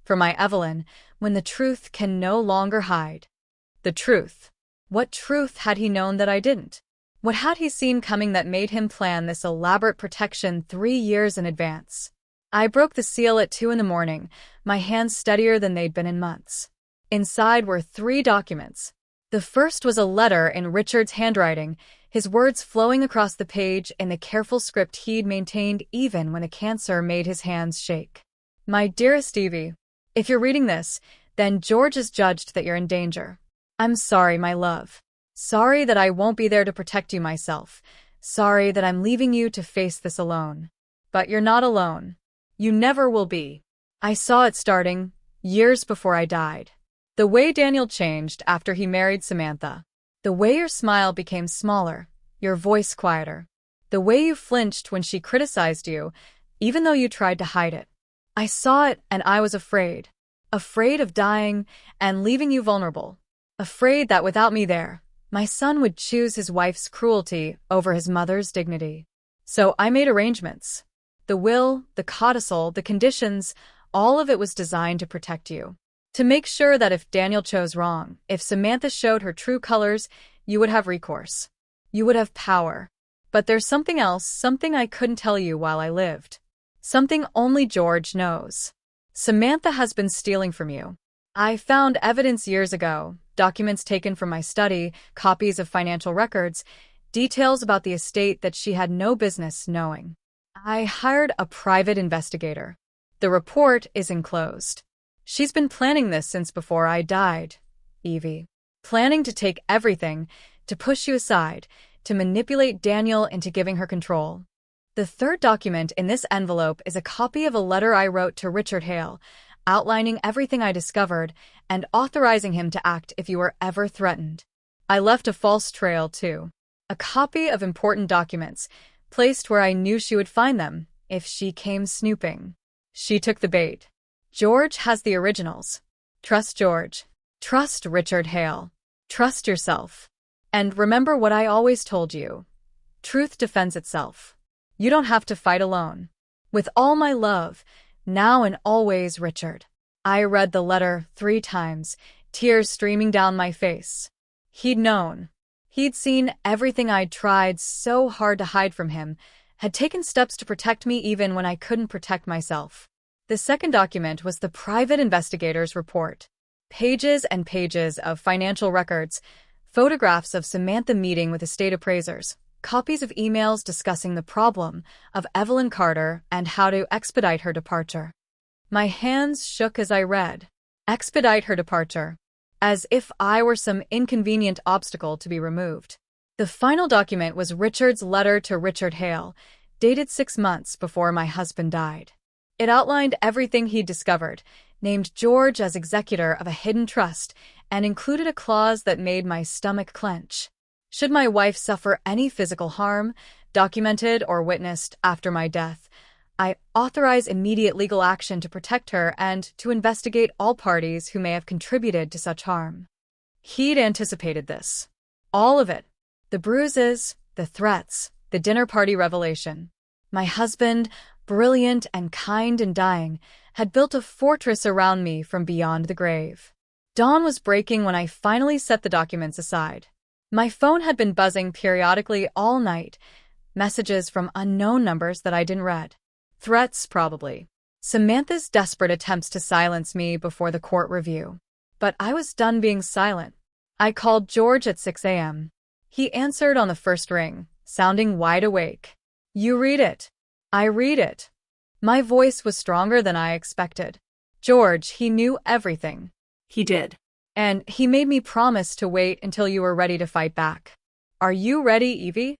For my Evelyn, when the truth can no longer hide. The truth. What truth had he known that I didn't? What had he seen coming that made him plan this elaborate protection 3 years in advance? I broke the seal at 2 a.m, my hands steadier than they'd been in months. Inside were 3 documents. The first was a letter in Richard's handwriting, his words flowing across the page in the careful script he'd maintained even when a cancer made his hands shake. My dearest Evie, if you're reading this, then George has judged that you're in danger. I'm sorry, my love. Sorry that I won't be there to protect you myself. Sorry that I'm leaving you to face this alone. But you're not alone. You never will be. I saw it starting, years before I died. The way Daniel changed after he married Samantha. The way your smile became smaller, your voice quieter. The way you flinched when she criticized you, even though you tried to hide it. I saw it and I was afraid. Afraid of dying and leaving you vulnerable. Afraid that without me there, my son would choose his wife's cruelty over his mother's dignity. So I made arrangements. The will, the codicil, the conditions, all of it was designed to protect you. To make sure that if Daniel chose wrong, if Samantha showed her true colors, you would have recourse. You would have power. But there's something else, something I couldn't tell you while I lived. Something only George knows. Samantha has been stealing from you. I found evidence years ago, documents taken from my study, copies of financial records, details about the estate that she had no business knowing. I hired a private investigator. The report is enclosed. She's been planning this since before I died, Evie. Planning to take everything, to push you aside, to manipulate Daniel into giving her control. The third document in this envelope is a copy of a letter I wrote to Richard Hale, outlining everything I discovered and authorizing him to act if you were ever threatened. I left a false trail, too. A copy of important documents, placed where I knew she would find them if she came snooping. She took the bait. George has the originals. Trust George. Trust Richard Hale. Trust yourself. And remember what I always told you. Truth defends itself. You don't have to fight alone. With all my love, now and always, Richard. I read the letter 3 times, tears streaming down my face. He'd known. He'd seen everything I'd tried so hard to hide from him, had taken steps to protect me even when I couldn't protect myself. The second document was the private investigator's report. Pages and pages of financial records, photographs of Samantha meeting with estate appraisers, copies of emails discussing the problem of Evelyn Carter and how to expedite her departure. My hands shook as I read. Expedite her departure. As if I were some inconvenient obstacle to be removed. The final document was Richard's letter to Richard Hale, dated 6 months before my husband died. It outlined everything he'd discovered, named George as executor of a hidden trust, and included a clause that made my stomach clench. Should my wife suffer any physical harm, documented or witnessed after my death, I authorize immediate legal action to protect her and to investigate all parties who may have contributed to such harm. He'd anticipated this. All of it. The bruises, the threats, the dinner party revelation. My husband, brilliant and kind in dying, had built a fortress around me from beyond the grave. Dawn was breaking when I finally set the documents aside. My phone had been buzzing periodically all night, messages from unknown numbers that I didn't read. Threats, probably. Samantha's desperate attempts to silence me before the court review. But I was done being silent. I called George at 6 a.m. He answered on the first ring, sounding wide awake. "You read it." "I read it." My voice was stronger than I expected. "George, he knew everything." He did. "And he made me promise to wait until you were ready to fight back. Are you ready, Evie?"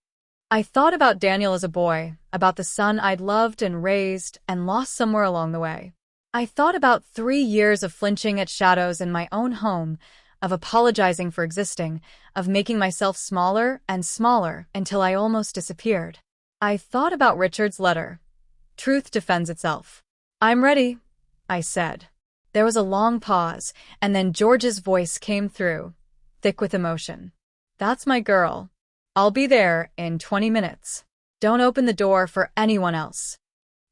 I thought about Daniel as a boy, about the son I'd loved and raised and lost somewhere along the way. I thought about 3 years of flinching at shadows in my own home, of apologizing for existing, of making myself smaller and smaller until I almost disappeared. I thought about Richard's letter. Truth defends itself. "I'm ready," I said. There was a long pause, and then George's voice came through, thick with emotion. "That's my girl. I'll be there in 20 minutes. Don't open the door for anyone else."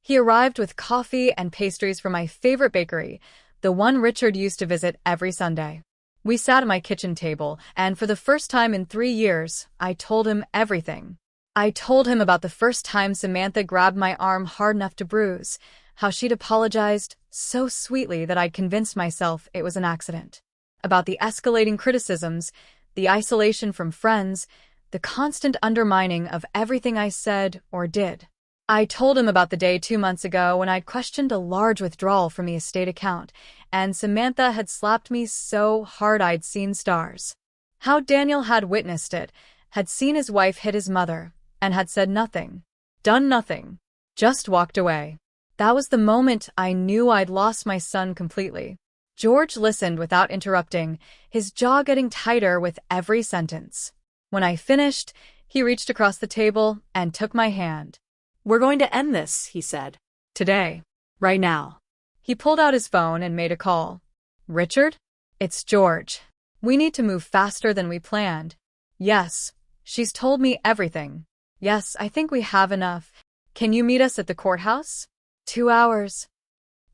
He arrived with coffee and pastries from my favorite bakery, the one Richard used to visit every Sunday. We sat at my kitchen table, and for the first time in 3 years, I told him everything. I told him about the first time Samantha grabbed my arm hard enough to bruise, how she'd apologized so sweetly that I'd convinced myself it was an accident. About the escalating criticisms, the isolation from friends, the constant undermining of everything I said or did. I told him about the day 2 months ago when I'd questioned a large withdrawal from the estate account, and Samantha had slapped me so hard I'd seen stars. How Daniel had witnessed it, had seen his wife hit his mother, and had said nothing, done nothing, just walked away. That was the moment I knew I'd lost my son completely. George listened without interrupting, his jaw getting tighter with every sentence. When I finished, he reached across the table and took my hand. "We're going to end this," he said. "Today." "Right now." He pulled out his phone and made a call. "Richard? It's George. We need to move faster than we planned." "Yes. She's told me everything." "Yes, I think we have enough. Can you meet us at the courthouse?" 2 hours.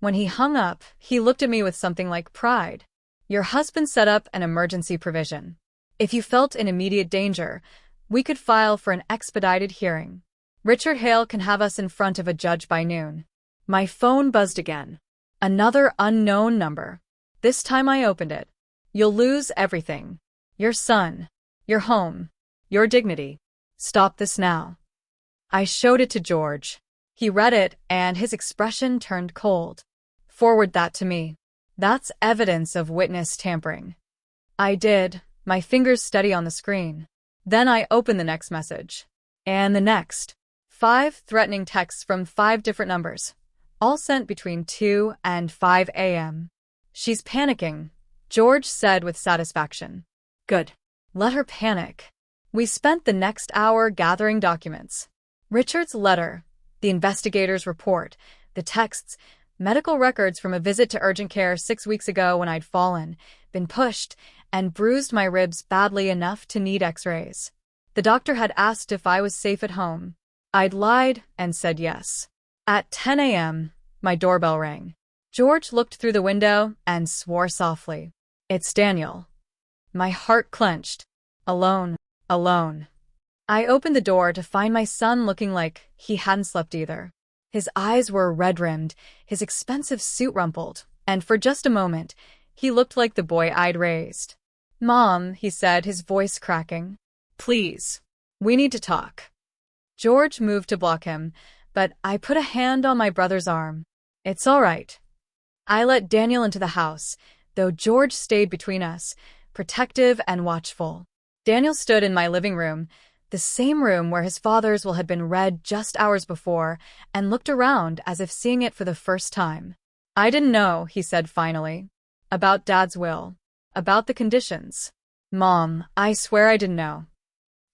When he hung up, he looked at me with something like pride. "Your husband set up an emergency provision. If you felt in immediate danger, we could file for an expedited hearing. Richard Hale can have us in front of a judge by noon." My phone buzzed again. Another unknown number. This time I opened it. "You'll lose everything. Your son. Your home. Your dignity. Stop this now." I showed it to George. He read it, and his expression turned cold. "Forward that to me. That's evidence of witness tampering." I did, my fingers steady on the screen. Then I opened the next message. And the next. 5 threatening texts from 5 different numbers, all sent between 2 and 5 a.m. "She's panicking," George said with satisfaction. "Good. Let her panic." We spent the next hour gathering documents. Richard's letter, the investigator's report, the texts, medical records from a visit to urgent care 6 weeks ago when I'd fallen, been pushed, and bruised my ribs badly enough to need x-rays. The doctor had asked if I was safe at home. I'd lied and said yes. At 10 a.m., my doorbell rang. George looked through the window and swore softly. "It's Daniel." My heart clenched. Alone. Alone. I opened the door to find my son looking like he hadn't slept either. His eyes were red-rimmed, his expensive suit rumpled, and for just a moment, he looked like the boy I'd raised. "Mom," he said, his voice cracking. "Please. We need to talk." George moved to block him, but I put a hand on my brother's arm. "It's all right." I let Daniel into the house, though George stayed between us, protective and watchful. Daniel stood in my living room, the same room where his father's will had been read just hours before, and looked around as if seeing it for the first time. "I didn't know," he said finally. "About Dad's will. About the conditions." "Mom, I swear I didn't know."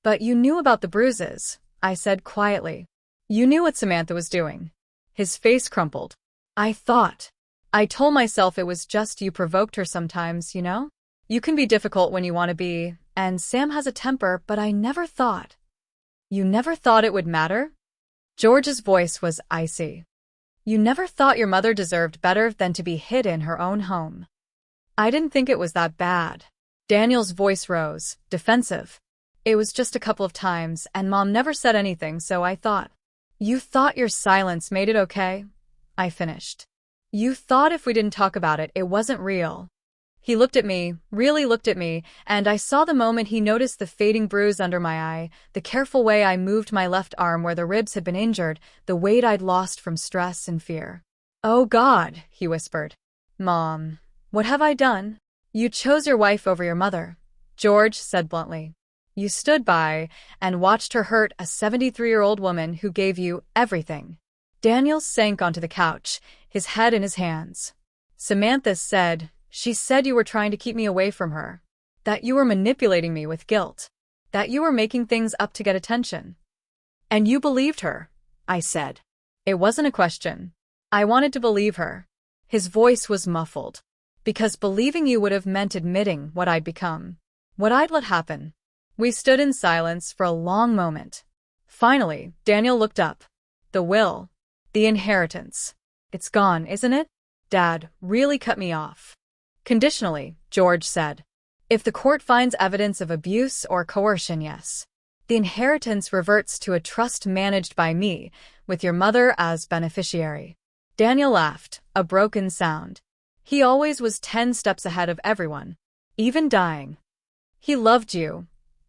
But you knew about the bruises, I said quietly. You knew what Samantha was doing. His face crumpled. I told myself it was just you provoked her sometimes, you know? You can be difficult when you want to be, and Sam has a temper, but I never thought. You never thought it would matter? George's voice was icy. You never thought your mother deserved better than to be hid in her own home. I didn't think it was that bad. Daniel's voice rose, defensive. It was just a couple of times, and Mom never said anything, so I thought. You thought your silence made it okay? I finished. You thought if we didn't talk about it, it wasn't real. He looked at me, really looked at me, and I saw the moment he noticed the fading bruise under my eye, the careful way I moved my left arm where the ribs had been injured, the weight I'd lost from stress and fear. Oh God, he whispered. Mom, what have I done? You chose your wife over your mother, George said bluntly. You stood by and watched her hurt a 73-year-old woman who gave you everything. Daniel sank onto the couch, his head in his hands. Samantha said, she said you were trying to keep me away from her, that you were manipulating me with guilt, that you were making things up to get attention. And you believed her, I said. It wasn't a question. I wanted to believe her. His voice was muffled, because believing you would have meant admitting what I'd become, what I'd let happen. We stood in silence for a long moment. Finally, Daniel looked up. The will. The inheritance. It's gone, isn't it? Dad really cut me off. Conditionally, George said. If the court finds evidence of abuse or coercion, yes. The inheritance reverts to a trust managed by me, with your mother as beneficiary. Daniel laughed, a broken sound. He always was 10 steps ahead of everyone, even dying. He loved you,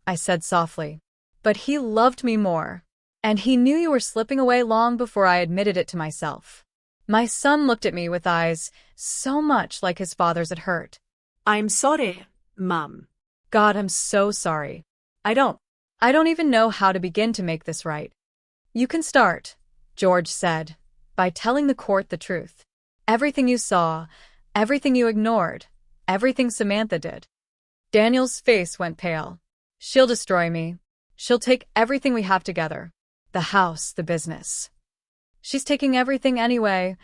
I said softly. But he loved me more. And he knew you were slipping away long before I admitted it to myself. My son looked at me with eyes so much like his father's it hurt. I'm sorry, Mom. God, I'm so sorry. I don't even know how to begin to make this right. You can start, George said, by telling the court the truth. Everything you saw, everything you ignored, everything Samantha did. Daniel's face went pale. She'll destroy me. She'll take everything we have together. The house, the business. She's taking everything anyway,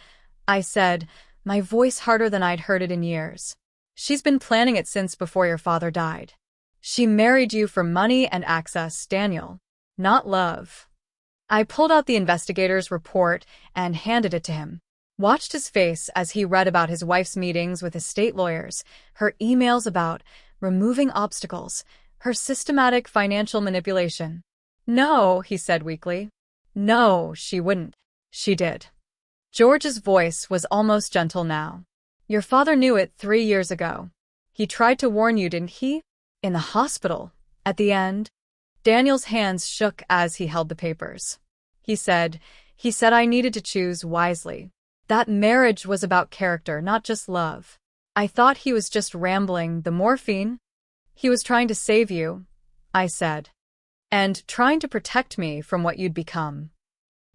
I said, my voice harder than I'd heard it in years. She's been planning it since before your father died. She married you for money and access, Daniel, not love. I pulled out the investigator's report and handed it to him. Watched his face as he read about his wife's meetings with estate lawyers, her emails about removing obstacles, her systematic financial manipulation. No, he said weakly. No, she wouldn't. She did. George's voice was almost gentle now. Your father knew it 3 years ago. He tried to warn you, didn't he? In the hospital, at the end. Daniel's hands shook as he held the papers. He said I needed to choose wisely. That marriage was about character, not just love. I thought he was just rambling, the morphine. He was trying to save you, I said. And trying to protect me from what you'd become.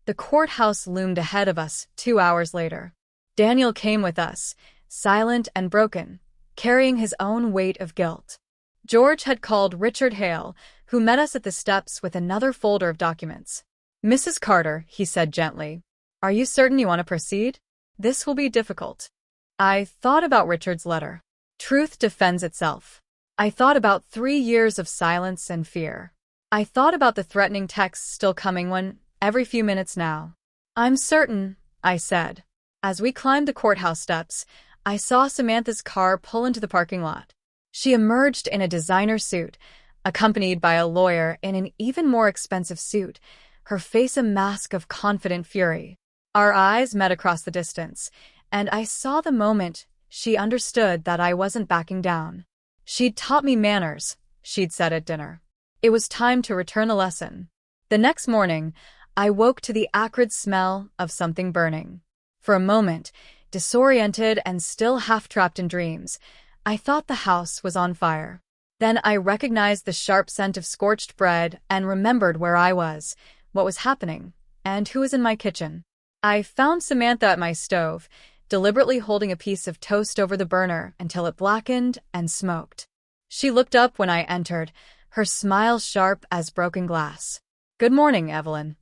The courthouse loomed ahead of us 2 hours later. Daniel came with us, silent and broken, carrying his own weight of guilt. George had called Richard Hale, who met us at the steps with another folder of documents. Mrs. Carter, he said gently, are you certain you want to proceed? This will be difficult. I thought about Richard's letter. Truth defends itself. I thought about 3 years of silence and fear. I thought about the threatening texts still coming every few minutes now. I'm certain, I said. As we climbed the courthouse steps, I saw Samantha's car pull into the parking lot. She emerged in a designer suit, accompanied by a lawyer in an even more expensive suit, her face a mask of confident fury. Our eyes met across the distance, and I saw the moment she understood that I wasn't backing down. She'd taught me manners, she'd said at dinner. It was time to return the lesson. The next morning, I woke to the acrid smell of something burning. For a moment, disoriented and still half-trapped in dreams, I thought the house was on fire. Then I recognized the sharp scent of scorched bread and remembered where I was, what was happening, and who was in my kitchen. I found Samantha at my stove, deliberately holding a piece of toast over the burner until it blackened and smoked. She looked up when I entered, her smile sharp as broken glass. "Good morning, Evelyn."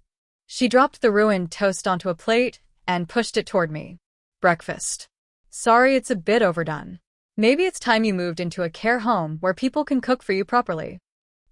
She dropped the ruined toast onto a plate and pushed it toward me. "Breakfast. Sorry, it's a bit overdone. Maybe it's time you moved into a care home where people can cook for you properly."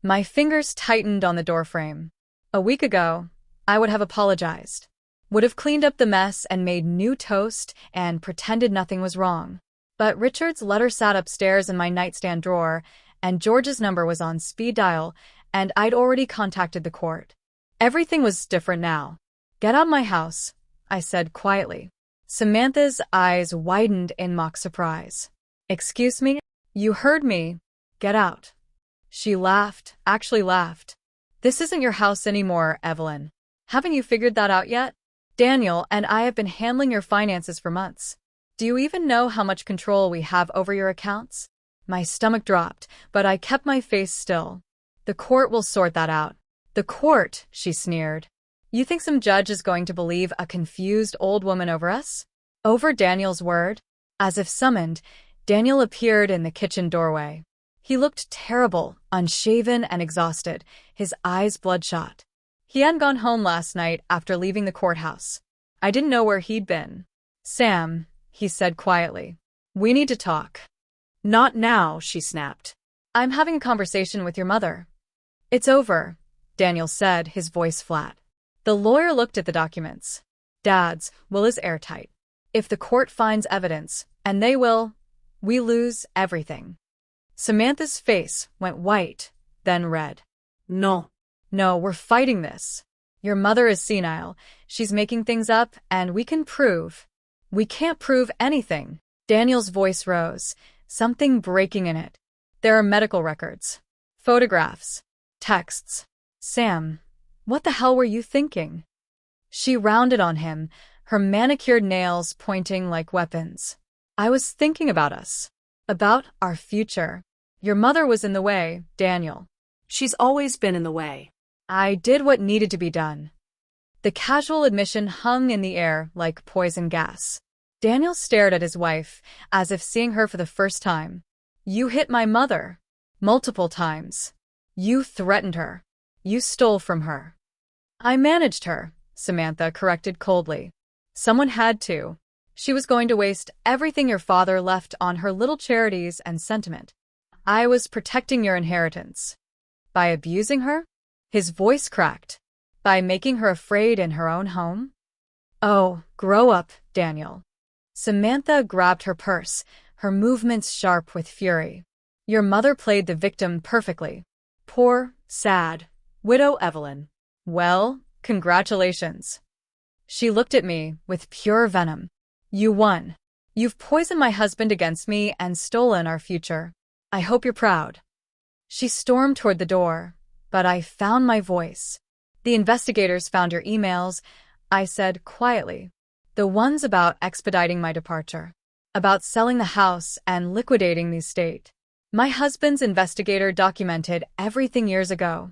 My fingers tightened on the doorframe. A week ago, I would have apologized, would have cleaned up the mess and made new toast and pretended nothing was wrong. But Richard's letter sat upstairs in my nightstand drawer, and George's number was on speed dial, and I'd already contacted the court. Everything was different now. "Get out of my house," I said quietly. Samantha's eyes widened in mock surprise. "Excuse me? You heard me. Get out." She laughed, actually laughed. "This isn't your house anymore, Evelyn. Haven't you figured that out yet? Daniel and I have been handling your finances for months. Do you even know how much control we have over your accounts?" My stomach dropped, but I kept my face still. "The court will sort that out." "The court," she sneered. "You think some judge is going to believe a confused old woman over us? Over Daniel's word?" As if summoned, Daniel appeared in the kitchen doorway. He looked terrible, unshaven and exhausted, his eyes bloodshot. He hadn't gone home last night after leaving the courthouse. I didn't know where he'd been. "Sam," he said quietly, "we need to talk." "Not now," she snapped. "I'm having a conversation with your mother." "It's over," Daniel said, his voice flat. The lawyer looked at the documents. "Dad's will is airtight. If the court finds evidence, and they will, we lose everything." Samantha's face went white, then red. "No. "No, we're fighting this. Your mother is senile. She's making things up, and we can prove." "We can't prove anything." Daniel's voice rose, something breaking in it. "There are medical records, photographs, texts." "Sam, what the hell were you thinking?" She rounded on him, her manicured nails pointing like weapons. "I was thinking about us. About our future. Your mother was in the way, Daniel." "She's always been in the way." "I did what needed to be done." The casual admission hung in the air like poison gas. Daniel stared at his wife, as if seeing her for the first time. "You hit my mother. Multiple times. You threatened her. You stole from her." "I managed her," Samantha corrected coldly. "Someone had to. She was going to waste everything your father left on her little charities and sentiment. I was protecting your inheritance." "By abusing her?" His voice cracked. "By making her afraid in her own home?" "Oh, grow up, Daniel." Samantha grabbed her purse, her movements sharp with fury. "Your mother played the victim perfectly. Poor, sad, widow Evelyn. Well, congratulations." She looked at me with pure venom. "You won. You've poisoned my husband against me and stolen our future. I hope you're proud." She stormed toward the door, but I found my voice. "The investigators found your emails," I said quietly. "The ones about expediting my departure. About selling the house and liquidating the estate. My husband's investigator documented everything years ago."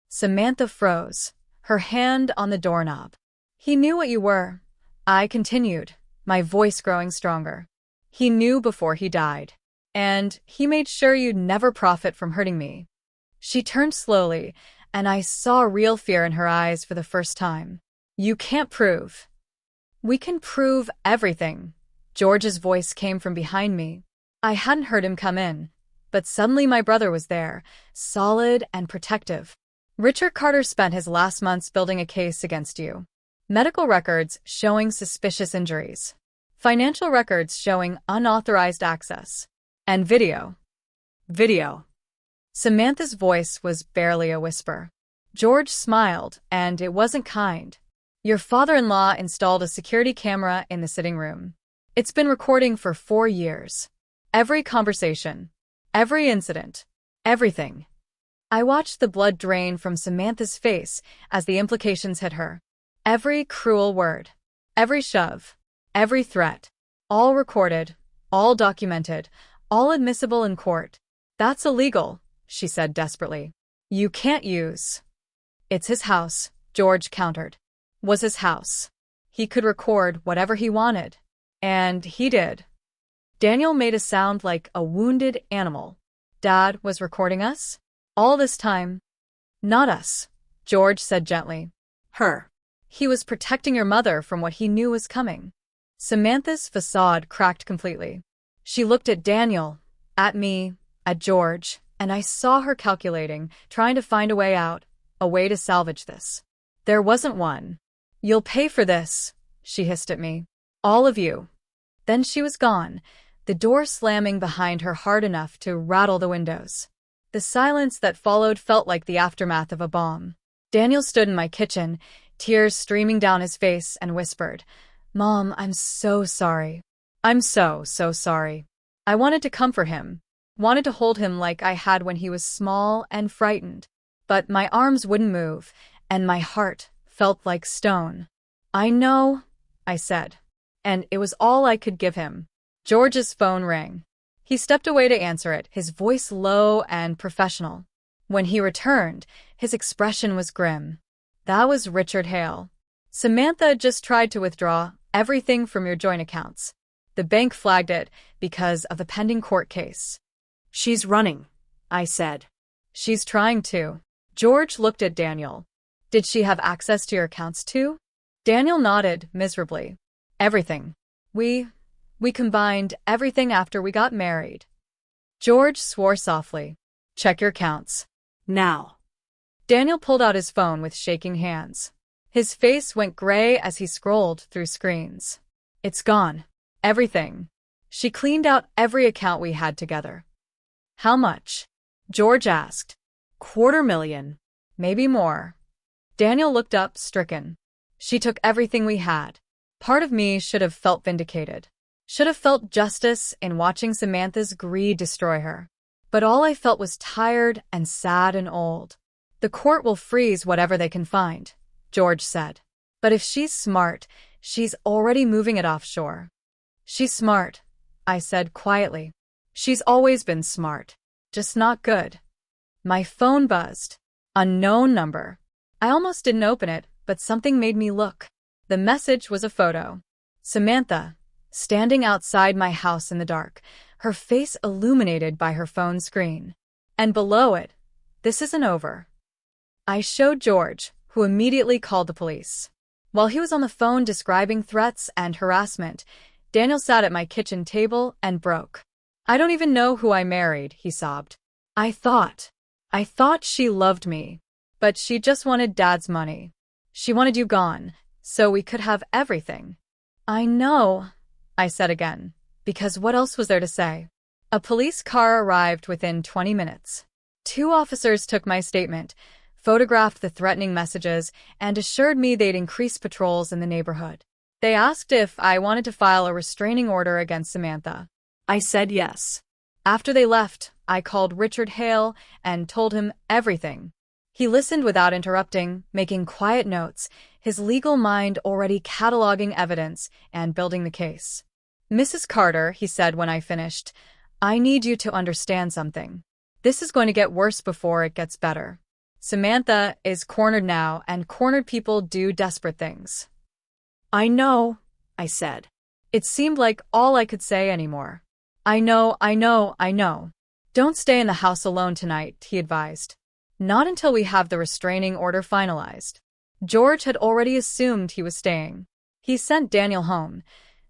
Samantha froze, her hand on the doorknob. "He knew what you were," I continued, my voice growing stronger. "He knew before he died. And he made sure you'd never profit from hurting me." She turned slowly, and I saw real fear in her eyes for the first time. "You can't prove." "We can prove everything." George's voice came from behind me. I hadn't heard him come in, but suddenly my brother was there, solid and protective. "Richard Carter spent his last months building a case against you. Medical records showing suspicious injuries. Financial records showing unauthorized access. And video." "Video." Samantha's voice was barely a whisper. George smiled, and it wasn't kind. "Your father-in-law installed a security camera in the sitting room. It's been recording for 4 years. Every conversation. Every incident. Everything." I watched the blood drain from Samantha's face as the implications hit her. Every cruel word. Every shove. Every threat. All recorded. All documented. All admissible in court. "That's illegal," she said desperately. "You can't use." "It's his house," George countered. "Was his house. He could record whatever he wanted. And he did." Daniel made a sound like a wounded animal. "Dad was recording us?" All this time? Not us, George said gently. Her. He was protecting your mother from what he knew was coming. Samantha's facade cracked completely. She looked at Daniel, at me, at George, and I saw her calculating, trying to find a way out, a way to salvage this. There wasn't one. You'll pay for this, she hissed at me. All of you. Then she was gone, the door slamming behind her hard enough to rattle the windows. The silence that followed felt like the aftermath of a bomb. Daniel stood in my kitchen, tears streaming down his face, and whispered, "Mom, I'm so sorry. I'm so sorry." I wanted to comfort him, wanted to hold him like I had when he was small and frightened. But my arms wouldn't move, and my heart felt like stone. "I know," I said. And it was all I could give him. George's phone rang. He stepped away to answer it, his voice low and professional. When he returned, his expression was grim. "That was Richard Hale. Samantha just tried to withdraw everything from your joint accounts. The bank flagged it because of the pending court case." "She's running," I said. "She's trying to." George looked at Daniel. "Did she have access to your accounts too?" Daniel nodded miserably. "Everything. We combined everything after we got married." George swore softly. "Check your accounts. Now." Daniel pulled out his phone with shaking hands. His face went gray as he scrolled through screens. "It's gone. Everything. She cleaned out every account we had together." "How much?" George asked. $250,000. "Maybe more." Daniel looked up, stricken. "She took everything we had." Part of me should have felt vindicated. Should have felt justice in watching Samantha's greed destroy her. But all I felt was tired and sad and old. "The court will freeze whatever they can find," George said. "But if she's smart, she's already moving it offshore." "She's smart," I said quietly. "She's always been smart. Just not good." My phone buzzed. Unknown number. I almost didn't open it, but something made me look. The message was a photo. Samantha, standing outside my house in the dark, her face illuminated by her phone screen. And below it, "This isn't over." I showed George, who immediately called the police. While he was on the phone describing threats and harassment, Daniel sat at my kitchen table and broke. "I don't even know who I married," he sobbed. I thought she loved me, but she just wanted Dad's money. She wanted you gone, so we could have everything." "I know," I said again, because what else was there to say? A police car arrived within 20 minutes. 2 officers took my statement, photographed the threatening messages, and assured me they'd increase patrols in the neighborhood. They asked if I wanted to file a restraining order against Samantha. I said yes. After they left, I called Richard Hale and told him everything. He listened without interrupting, making quiet notes, his legal mind already cataloging evidence and building the case. "Mrs. Carter," he said when I finished, "I need you to understand something. This is going to get worse before it gets better. Samantha is cornered now, and cornered people do desperate things." "I know," I said. It seemed like all I could say anymore. I know. "Don't stay in the house alone tonight," he advised. "Not until we have the restraining order finalized." George had already assumed he was staying. He sent Daniel home,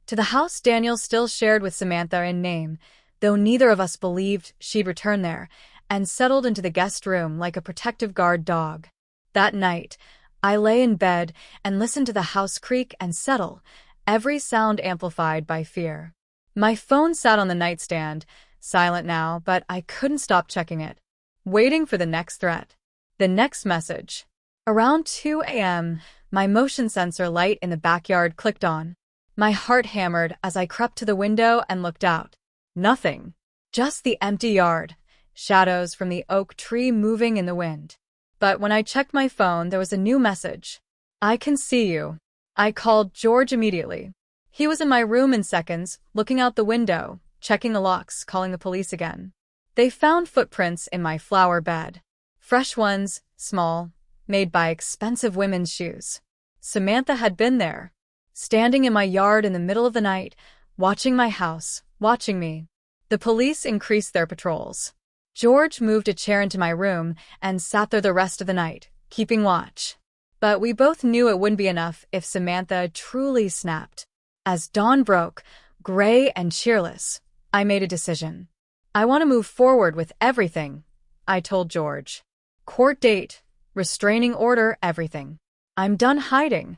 to the house Daniel still shared with Samantha in name, though neither of us believed she'd return there, and settled into the guest room like a protective guard dog. That night, I lay in bed and listened to the house creak and settle, every sound amplified by fear. My phone sat on the nightstand, silent now, but I couldn't stop checking it, waiting for the next threat, the next message. Around 2 a.m., my motion sensor light in the backyard clicked on. My heart hammered as I crept to the window and looked out. Nothing. Just the empty yard, shadows from the oak tree moving in the wind. But when I checked my phone, there was a new message. "I can see you." I called George immediately. He was in my room in seconds, looking out the window, checking the locks, calling the police again. They found footprints in my flower bed. Fresh ones, small, made by expensive women's shoes. Samantha had been there, standing in my yard in the middle of the night, watching my house, watching me. The police increased their patrols. George moved a chair into my room and sat there the rest of the night, keeping watch. But we both knew it wouldn't be enough if Samantha truly snapped. As dawn broke, gray and cheerless, I made a decision. I want to move forward with everything, I told George. Court date, restraining order, everything. I'm done hiding.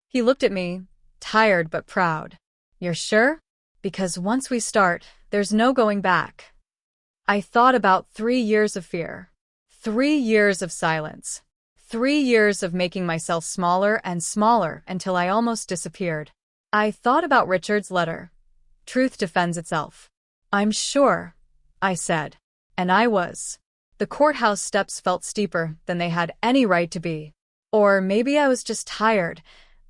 He looked at me, tired but proud. You're sure? Because once we start, there's no going back. I thought about 3 years of fear. 3 years of silence. 3 years of making myself smaller and smaller until I almost disappeared. I thought about Richard's letter. Truth defends itself. I'm sure, I said. And I was. The courthouse steps felt steeper than they had any right to be. Or maybe I was just tired,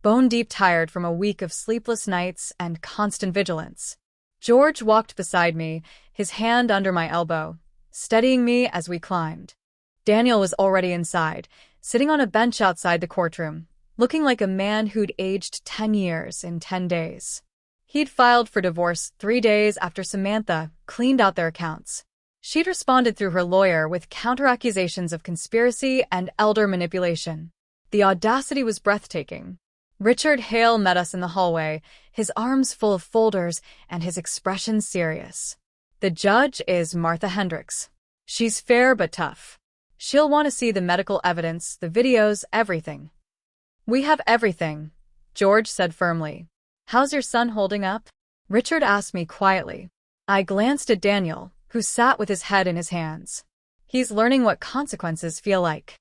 bone-deep tired from a week of sleepless nights and constant vigilance. George walked beside me, his hand under my elbow, steadying me as we climbed. Daniel was already inside, sitting on a bench outside the courtroom, looking like a man who'd aged 10 years in 10 days. He'd filed for divorce 3 days after Samantha cleaned out their accounts. She'd responded through her lawyer with counter-accusations of conspiracy and elder manipulation. The audacity was breathtaking. Richard Hale met us in the hallway, his arms full of folders and his expression serious. The judge is Martha Hendricks. She's fair but tough. She'll want to see the medical evidence, the videos, everything. We have everything, George said firmly. How's your son holding up? Richard asked me quietly. I glanced at Daniel, who sat with his head in his hands. He's learning what consequences feel like.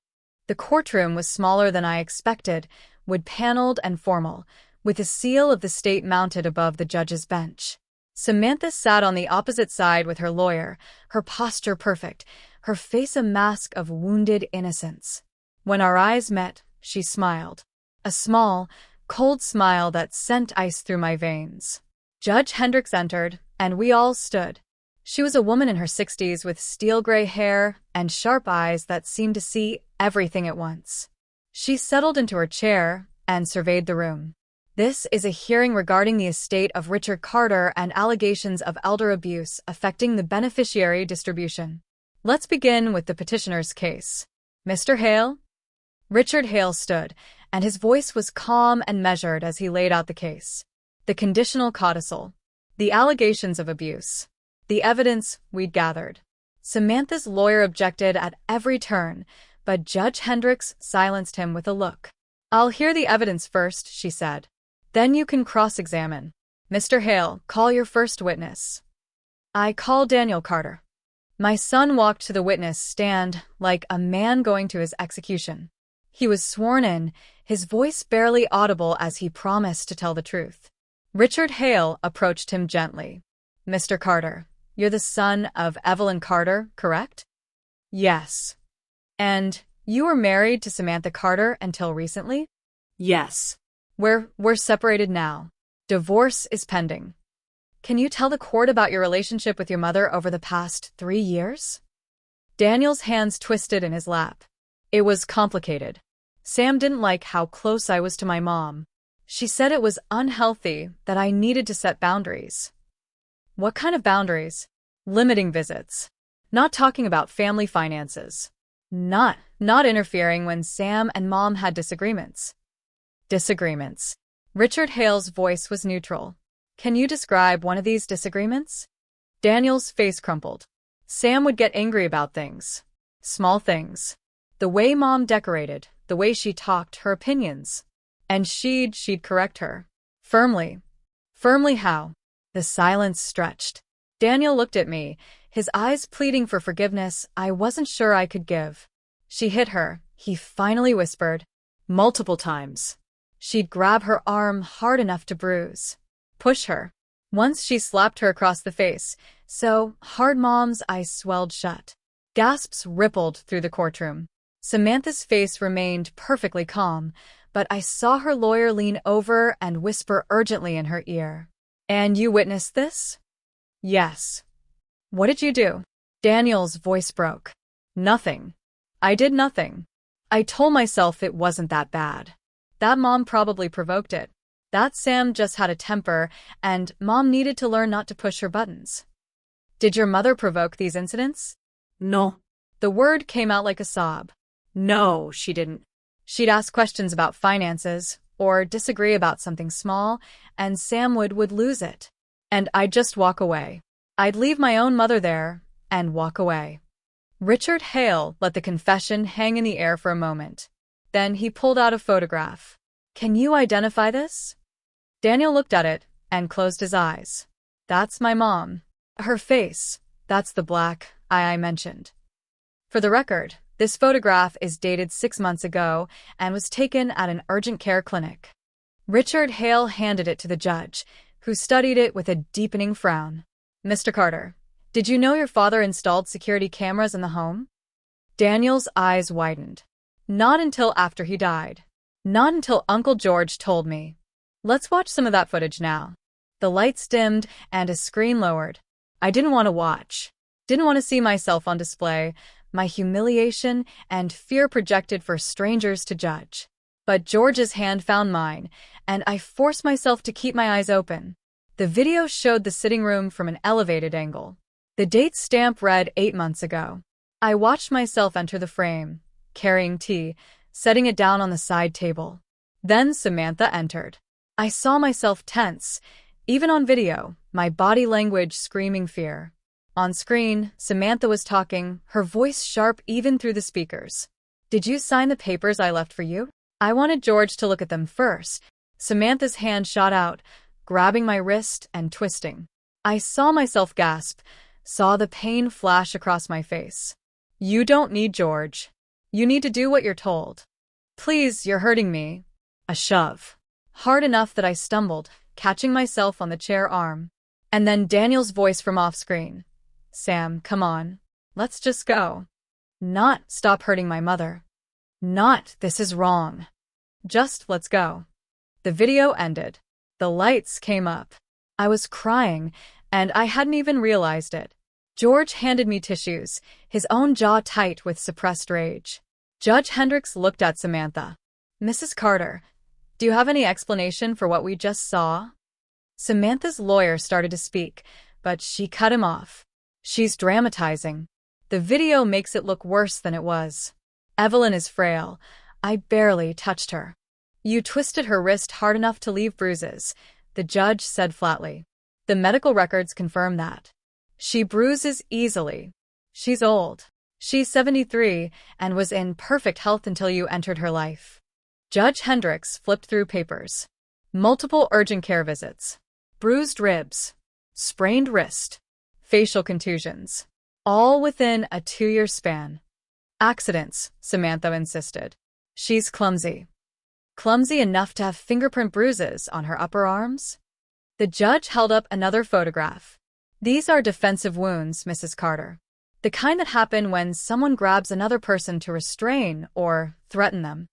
The courtroom was smaller than I expected, wood-paneled and formal, with a seal of the state mounted above the judge's bench. Samantha sat on the opposite side with her lawyer, her posture perfect, her face a mask of wounded innocence. When our eyes met, she smiled. A small, cold smile that sent ice through my veins. Judge Hendricks entered, and we all stood. She was a woman in her 60s with steel-gray hair and sharp eyes that seemed to see everything at once. She settled into her chair and surveyed the room. This is a hearing regarding the estate of Richard Carter and allegations of elder abuse affecting the beneficiary distribution. Let's begin with the petitioner's case. Mr. Hale? Richard Hale stood, and his voice was calm and measured as he laid out the case. The conditional codicil. The allegations of abuse. The evidence we'd gathered. Samantha's lawyer objected at every turn, but Judge Hendricks silenced him with a look. I'll hear the evidence first, she said. Then you can cross-examine. Mr. Hale, call your first witness. I called Daniel Carter. My son walked to the witness stand like a man going to his execution. He was sworn in, his voice barely audible as he promised to tell the truth. Richard Hale approached him gently. Mr. Carter, you're the son of Evelyn Carter, correct? Yes. And you were married to Samantha Carter until recently? Yes. We're separated now. Divorce is pending. Can you tell the court about your relationship with your mother over the past 3 years? Daniel's hands twisted in his lap. It was complicated. Sam didn't like how close I was to my mom. She said it was unhealthy, that I needed to set boundaries. What kind of boundaries? Limiting visits. Not talking about family finances. Not interfering when Sam and Mom had disagreements. Disagreements. Richard Hale's voice was neutral. Can you describe one of these disagreements? Daniel's face crumpled. Sam would get angry about things. Small things. The way Mom decorated, the way she talked, her opinions. And she'd correct her. Firmly. Firmly how? The silence stretched. Daniel looked at me, his eyes pleading for forgiveness I wasn't sure I could give. She hit her, he finally whispered. Multiple times. She'd grab her arm hard enough to bruise. Push her. Once she slapped her across the face, so hard Mom's eyes swelled shut. Gasps rippled through the courtroom. Samantha's face remained perfectly calm, but I saw her lawyer lean over and whisper urgently in her ear. And you witnessed this? Yes. What did you do? Daniel's voice broke. Nothing. I did nothing. I told myself it wasn't that bad. That Mom probably provoked it. That Sam just had a temper, and Mom needed to learn not to push her buttons. Did your mother provoke these incidents? No. The word came out like a sob. No, she didn't. She'd ask questions about finances or disagree about something small, and Sam would lose it. And I'd just walk away. I'd leave my own mother there and walk away. Richard Hale let the confession hang in the air for a moment. Then he pulled out a photograph. Can you identify this? Daniel looked at it and closed his eyes. That's my mom. Her face. That's the black eye I mentioned. For the record, this photograph is dated 6 months ago and was taken at an urgent care clinic. Richard Hale handed it to the judge, who studied it with a deepening frown. Mr. Carter, did you know your father installed security cameras in the home? Daniel's eyes widened. Not until after he died. Not until Uncle George told me. Let's watch some of that footage now. The lights dimmed and a screen lowered. I didn't want to watch. Didn't want to see myself on display, my humiliation and fear projected for strangers to judge. But George's hand found mine, and I forced myself to keep my eyes open. The video showed the sitting room from an elevated angle. The date stamp read 8 months ago. I watched myself enter the frame, carrying tea, setting it down on the side table. Then Samantha entered. I saw myself tense, even on video, my body language screaming fear. On screen, Samantha was talking, her voice sharp even through the speakers. Did you sign the papers I left for you? I wanted George to look at them first. Samantha's hand shot out, grabbing my wrist and twisting. I saw myself gasp, saw the pain flash across my face. You don't need George. You need to do what you're told. Please, you're hurting me. A shove. Hard enough that I stumbled, catching myself on the chair arm. And then Daniel's voice from off-screen. Sam, come on. Let's just go. Not, stop hurting my mother. Not, this is wrong. Just, let's go. The video ended. The lights came up. I was crying, and I hadn't even realized it. George handed me tissues, his own jaw tight with suppressed rage. Judge Hendricks looked at Samantha. Mrs. Carter, do you have any explanation for what we just saw? Samantha's lawyer started to speak, but she cut him off. She's dramatizing. The video makes it look worse than it was. Evelyn is frail. I barely touched her. You twisted her wrist hard enough to leave bruises, the judge said flatly. The medical records confirm that. She bruises easily. She's old. She's 73 and was in perfect health until you entered her life. Judge Hendricks flipped through papers. Multiple urgent care visits. Bruised ribs. Sprained wrist. Facial contusions. All within a 2-year span. Accidents, Samantha insisted. She's clumsy. Clumsy enough to have fingerprint bruises on her upper arms? The judge held up another photograph. These are defensive wounds, Mrs. Carter. The kind that happen when someone grabs another person to restrain or threaten them.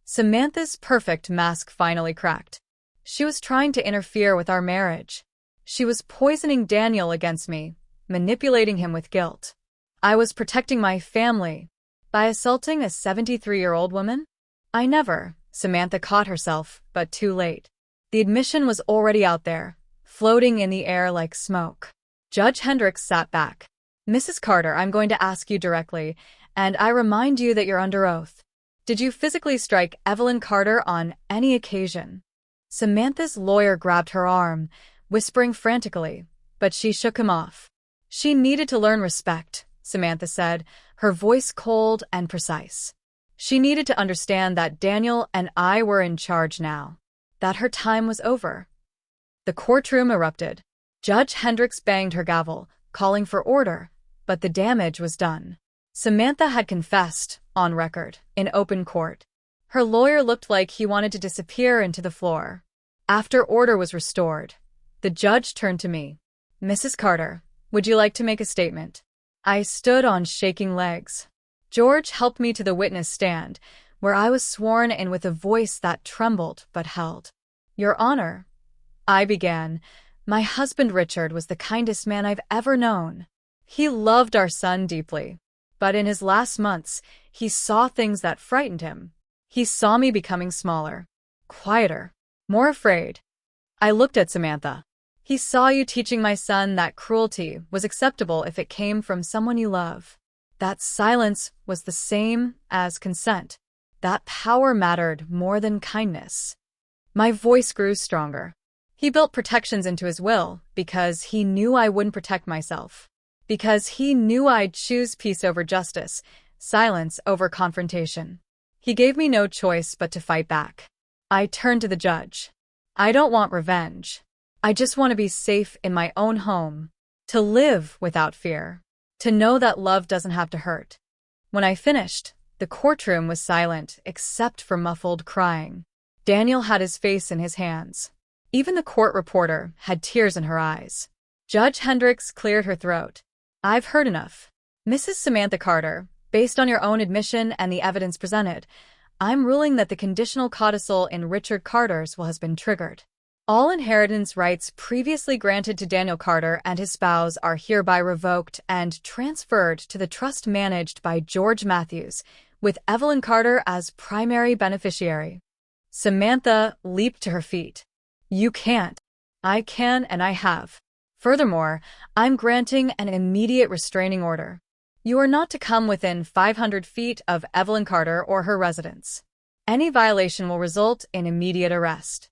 Samantha's perfect mask finally cracked. She was trying to interfere with our marriage. She was poisoning Daniel against me, manipulating him with guilt. I was protecting my family by assaulting a 73-year-old woman? I never. Samantha caught herself, but too late. The admission was already out there, floating in the air like smoke. Judge Hendricks sat back. Mrs. Carter, I'm going to ask you directly, and I remind you that you're under oath. Did you physically strike Evelyn Carter on any occasion? Samantha's lawyer grabbed her arm, whispering frantically, but she shook him off. She needed to learn respect, Samantha said, her voice cold and precise. She needed to understand that Daniel and I were in charge now, that her time was over. The courtroom erupted. Judge Hendricks banged her gavel, calling for order, but the damage was done. Samantha had confessed, on record, in open court. Her lawyer looked like he wanted to disappear into the floor. After order was restored, the judge turned to me. Mrs. Carter, would you like to make a statement? I stood on shaking legs. George helped me to the witness stand, where I was sworn in with a voice that trembled but held. Your Honor, I began. My husband Richard was the kindest man I've ever known. He loved our son deeply. But in his last months, he saw things that frightened him. He saw me becoming smaller, quieter, more afraid. I looked at Samantha. He saw you teaching my son that cruelty was acceptable if it came from someone you love. That silence was the same as consent. That power mattered more than kindness. My voice grew stronger. He built protections into his will because he knew I wouldn't protect myself. Because he knew I'd choose peace over justice, silence over confrontation. He gave me no choice but to fight back. I turned to the judge. I don't want revenge. I just want to be safe in my own home. To live without fear. To know that love doesn't have to hurt. When I finished, the courtroom was silent except for muffled crying. Daniel had his face in his hands. Even the court reporter had tears in her eyes. Judge Hendricks cleared her throat. I've heard enough. Mrs. Samantha Carter, based on your own admission and the evidence presented, I'm ruling that the conditional codicil in Richard Carter's will has been triggered. All inheritance rights previously granted to Daniel Carter and his spouse are hereby revoked and transferred to the trust managed by George Matthews, with Evelyn Carter as primary beneficiary. Samantha leaped to her feet. You can't. I can and I have. Furthermore, I'm granting an immediate restraining order. You are not to come within 500 feet of Evelyn Carter or her residence. Any violation will result in immediate arrest.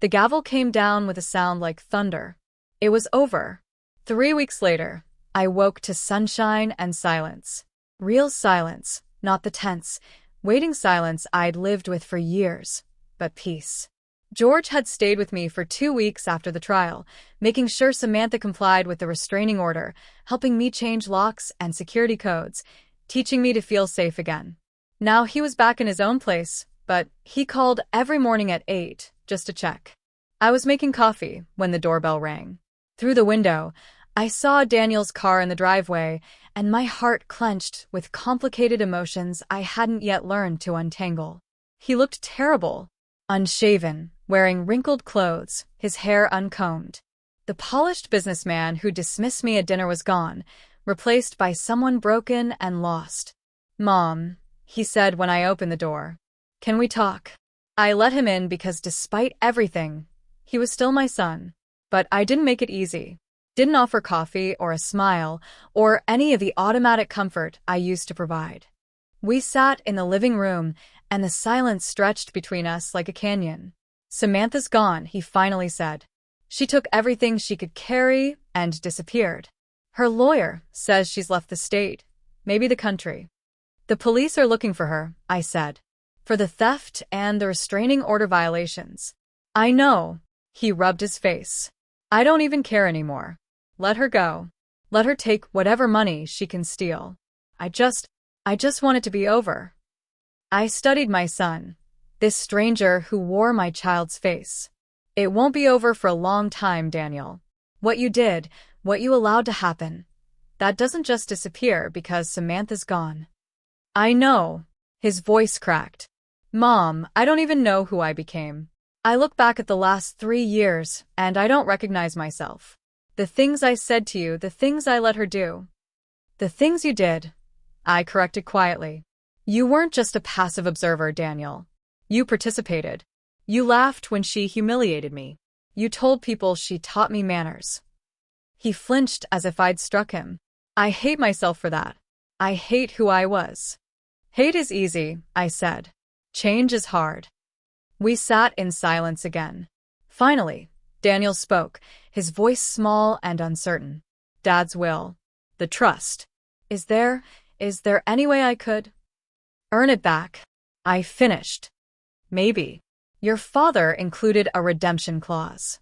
The gavel came down with a sound like thunder. It was over. 3 weeks later, I woke to sunshine and silence. Real silence, not the tense, waiting silence I'd lived with for years, but peace. George had stayed with me for 2 weeks after the trial, making sure Samantha complied with the restraining order, helping me change locks and security codes, teaching me to feel safe again. Now he was back in his own place, but he called every morning at 8 just to check. I was making coffee when the doorbell rang. Through the window, I saw Daniel's car in the driveway, and my heart clenched with complicated emotions I hadn't yet learned to untangle. He looked terrible, unshaven, wearing wrinkled clothes, his hair uncombed. The polished businessman who dismissed me at dinner was gone, replaced by someone broken and lost. Mom, he said when I opened the door. Can we talk? I let him in because despite everything, he was still my son. But I didn't make it easy. Didn't offer coffee or a smile or any of the automatic comfort I used to provide. We sat in the living room, and the silence stretched between us like a canyon. Samantha's gone, he finally said. She took everything she could carry and disappeared. Her lawyer says she's left the state, maybe the country. The police are looking for her, I said, for the theft and the restraining order violations. I know, he rubbed his face. I don't even care anymore. Let her go. Let her take whatever money she can steal. I just want it to be over. I studied my son, this stranger who wore my child's face. It won't be over for a long time, Daniel. What you did, what you allowed to happen, that doesn't just disappear because Samantha's gone. I know. His voice cracked. Mom, I don't even know who I became. I look back at the last 3 years, and I don't recognize myself. The things I said to you, the things I let her do. The things you did, I corrected quietly. You weren't just a passive observer, Daniel. You participated. You laughed when she humiliated me. You told people she taught me manners. He flinched as if I'd struck him. I hate myself for that. I hate who I was. Hate is easy, I said. Change is hard. We sat in silence again. Finally, Daniel spoke, his voice small and uncertain. Dad's will. The trust. Is there any way I could earn it back? I finished. Maybe. Your father included a redemption clause.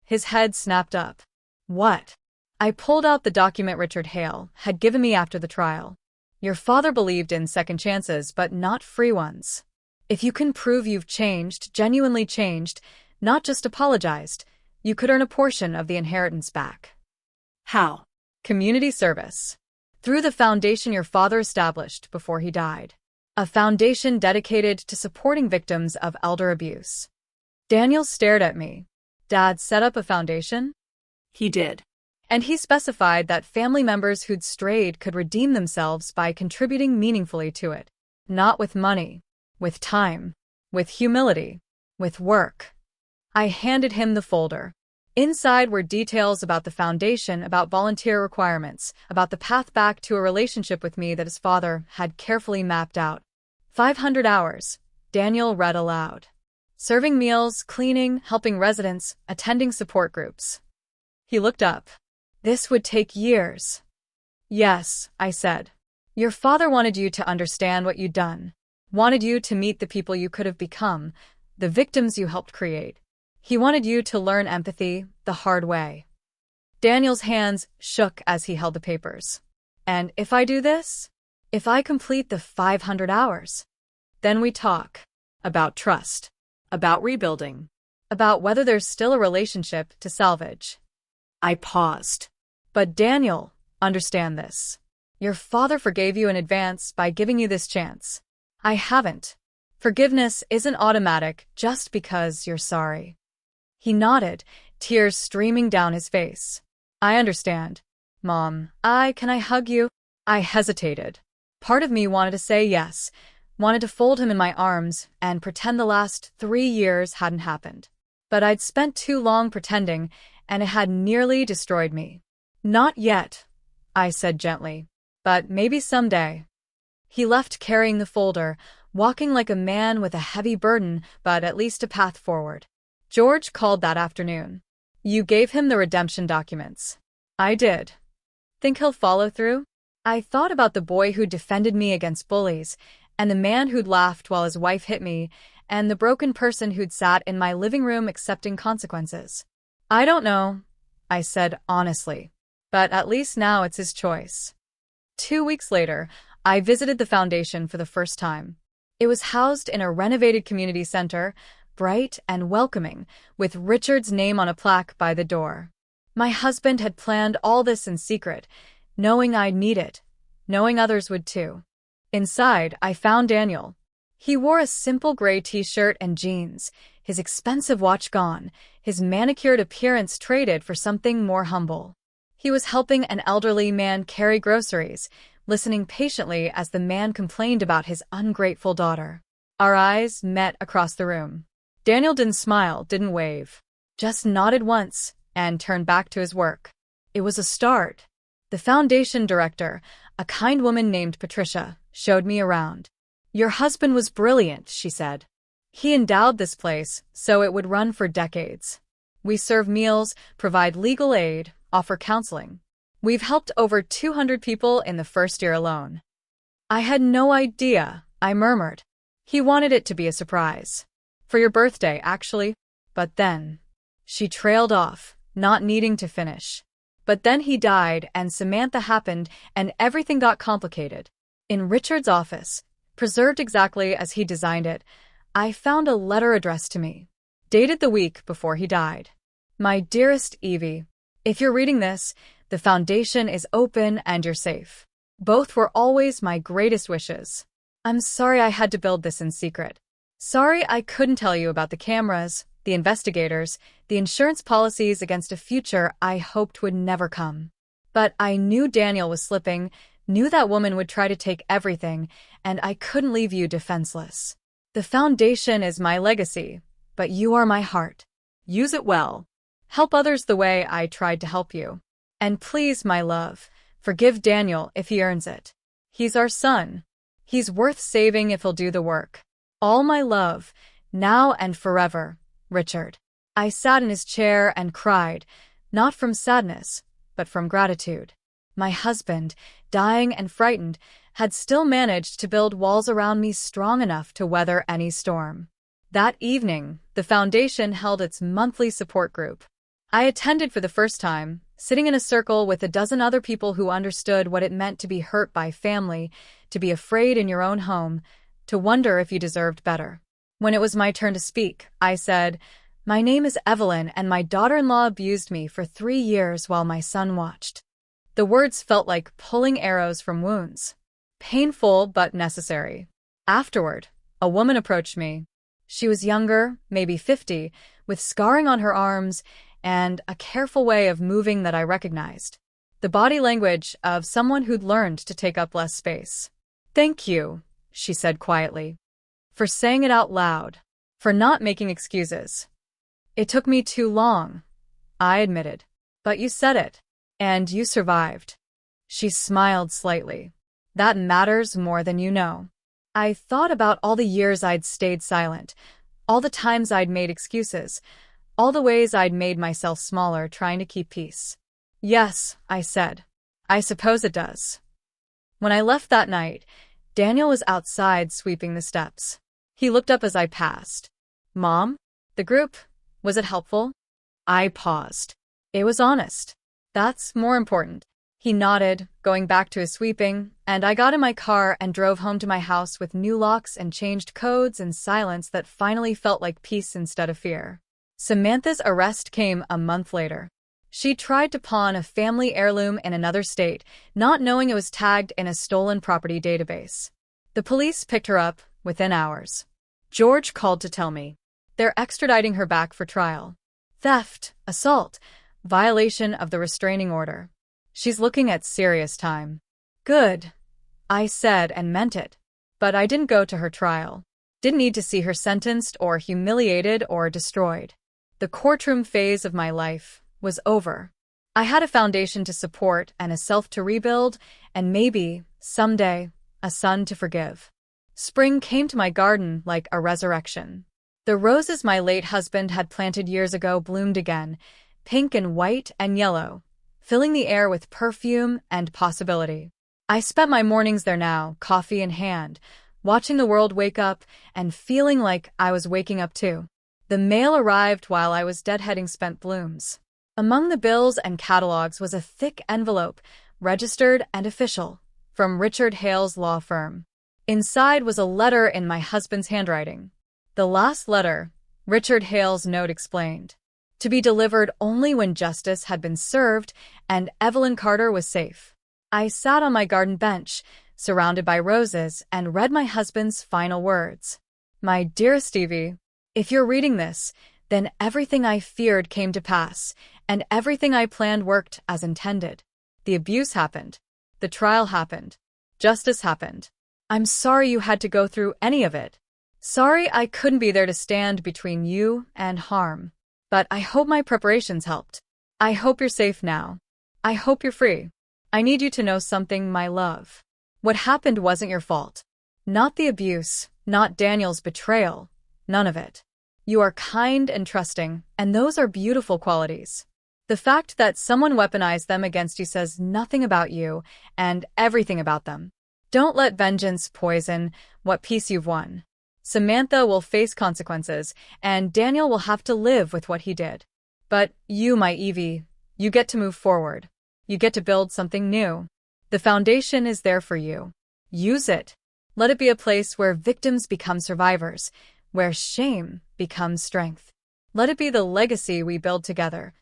His head snapped up. What? I pulled out the document Richard Hale had given me after the trial. Your father believed in second chances, but not free ones. If you can prove you've changed, genuinely changed, not just apologized, you could earn a portion of the inheritance back. How? Community service. Through the foundation your father established before he died. A foundation dedicated to supporting victims of elder abuse. Daniel stared at me. Dad set up a foundation? He did. And he specified that family members who'd strayed could redeem themselves by contributing meaningfully to it. Not with money, with time, with humility, with work. I handed him the folder. Inside were details about the foundation, about volunteer requirements, about the path back to a relationship with me that his father had carefully mapped out. 500 hours, Daniel read aloud. Serving meals, cleaning, helping residents, attending support groups. He looked up. This would take years. Yes, I said. Your father wanted you to understand what you'd done. Wanted you to meet the people you could have become, the victims you helped create. He wanted you to learn empathy the hard way. Daniel's hands shook as he held the papers. And if I do this? If I complete the 500 hours? Then we talk. About trust. About rebuilding. About whether there's still a relationship to salvage. I paused. But Daniel, understand this. Your father forgave you in advance by giving you this chance. I haven't. Forgiveness isn't automatic just because you're sorry. He nodded, tears streaming down his face. I understand. Mom, can I hug you? I hesitated. Part of me wanted to say yes, wanted to fold him in my arms and pretend the last 3 years hadn't happened. But I'd spent too long pretending, and it had nearly destroyed me. Not yet, I said gently. But maybe someday. He left carrying the folder, walking like a man with a heavy burden, but at least a path forward. George called that afternoon. You gave him the redemption documents. I did. Think he'll follow through? I thought about the boy who defended me against bullies, and the man who'd laughed while his wife hit me, and the broken person who'd sat in my living room accepting consequences. I don't know, I said honestly. But at least now it's his choice. 2 weeks later, I visited the foundation for the first time. It was housed in a renovated community center, bright and welcoming, with Richard's name on a plaque by the door. My husband had planned all this in secret, knowing I'd need it, knowing others would too. Inside, I found Daniel. He wore a simple gray t-shirt and jeans, his expensive watch gone, his manicured appearance traded for something more humble. He was helping an elderly man carry groceries, listening patiently as the man complained about his ungrateful daughter. Our eyes met across the room. Daniel didn't smile, didn't wave, just nodded once and turned back to his work. It was a start. The foundation director, a kind woman named Patricia, showed me around. Your husband was brilliant, she said. He endowed this place so it would run for decades. We serve meals, provide legal aid, offer counseling. We've helped over 200 people in the first year alone. I had no idea, I murmured. He wanted it to be a surprise. For your birthday, actually. But then. She trailed off, not needing to finish. But then he died and Samantha happened and everything got complicated. In Richard's office, preserved exactly as he designed it, I found a letter addressed to me, dated the week before he died. My dearest Evie, if you're reading this, the foundation is open and you're safe. Both were always my greatest wishes. I'm sorry I had to build this in secret. Sorry I couldn't tell you about the cameras, the investigators, the insurance policies against a future I hoped would never come. But I knew Daniel was slipping, knew that woman would try to take everything, and I couldn't leave you defenseless. The foundation is my legacy, but you are my heart. Use it well. Help others the way I tried to help you. And please, my love, forgive Daniel if he earns it. He's our son. He's worth saving if he'll do the work. All my love, now and forever, Richard. I sat in his chair and cried, not from sadness, but from gratitude. My husband, dying and frightened, had still managed to build walls around me strong enough to weather any storm. That evening, the foundation held its monthly support group. I attended for the first time, sitting in a circle with a dozen other people who understood what it meant to be hurt by family, to be afraid in your own home, to wonder if you deserved better. When it was my turn to speak, I said, "My name is Evelyn, and my daughter-in-law abused me for 3 years while my son watched." The words felt like pulling arrows from wounds. Painful but necessary. Afterward, a woman approached me. She was younger, maybe 50, with scarring on her arms and a careful way of moving that I recognized. The body language of someone who'd learned to take up less space. "Thank you," she said quietly. "For saying it out loud. For not making excuses. It took me too long. I admitted. But you said it. And you survived. She smiled slightly. That matters more than you know. I thought about all the years I'd stayed silent, all the times I'd made excuses, all the ways I'd made myself smaller trying to keep peace. Yes, I said. I suppose it does. When I left that night, Daniel was outside sweeping the steps. He looked up as I passed. Mom? The group? Was it helpful? I paused. It was honest. That's more important. He nodded, going back to his sweeping, and I got in my car and drove home to my house with new locks and changed codes and silence that finally felt like peace instead of fear. Samantha's arrest came a month later. She tried to pawn a family heirloom in another state, not knowing it was tagged in a stolen property database. The police picked her up within hours. George called to tell me. They're extraditing her back for trial. Theft, assault, violation of the restraining order. She's looking at serious time. Good, I said and meant it. But I didn't go to her trial. Didn't need to see her sentenced or humiliated or destroyed. The courtroom phase of my life was over. I had a foundation to support and a self to rebuild, and maybe, someday, a son to forgive. Spring came to my garden like a resurrection. The roses my late husband had planted years ago bloomed again, pink and white and yellow, filling the air with perfume and possibility. I spent my mornings there now, coffee in hand, watching the world wake up and feeling like I was waking up too. The mail arrived while I was deadheading spent blooms. Among the bills and catalogs was a thick envelope, registered and official, from Richard Hale's law firm. Inside was a letter in my husband's handwriting. The last letter, Richard Hale's note explained, to be delivered only when justice had been served and Evelyn Carter was safe. I sat on my garden bench, surrounded by roses, and read my husband's final words. My dearest Evie, if you're reading this, then everything I feared came to pass, and everything I planned worked as intended. The abuse happened. The trial happened. Justice happened. I'm sorry you had to go through any of it. Sorry I couldn't be there to stand between you and harm. But I hope my preparations helped. I hope you're safe now. I hope you're free. I need you to know something, my love. What happened wasn't your fault. Not the abuse, not Daniel's betrayal, none of it. You are kind and trusting, and those are beautiful qualities. The fact that someone weaponized them against you says nothing about you and everything about them. Don't let vengeance poison what peace you've won. Samantha will face consequences, and Daniel will have to live with what he did. But you, my Evie, you get to move forward. You get to build something new. The foundation is there for you. Use it. Let it be a place where victims become survivors, where shame becomes strength. Let it be the legacy we build together,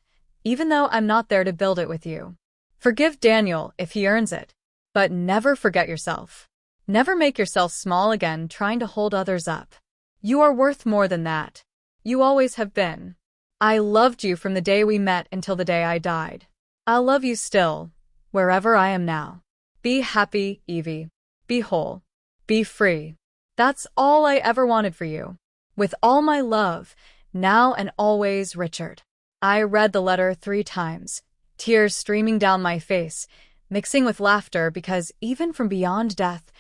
even though I'm not there to build it with you. Forgive Daniel if he earns it, but never forget yourself. Never make yourself small again trying to hold others up. You are worth more than that. You always have been. I loved you from the day we met until the day I died. I'll love you still, wherever I am now. Be happy, Evie. Be whole. Be free. That's all I ever wanted for you. With all my love, now and always, Richard. I read the letter 3 times, tears streaming down my face, mixing with laughter because even from beyond death,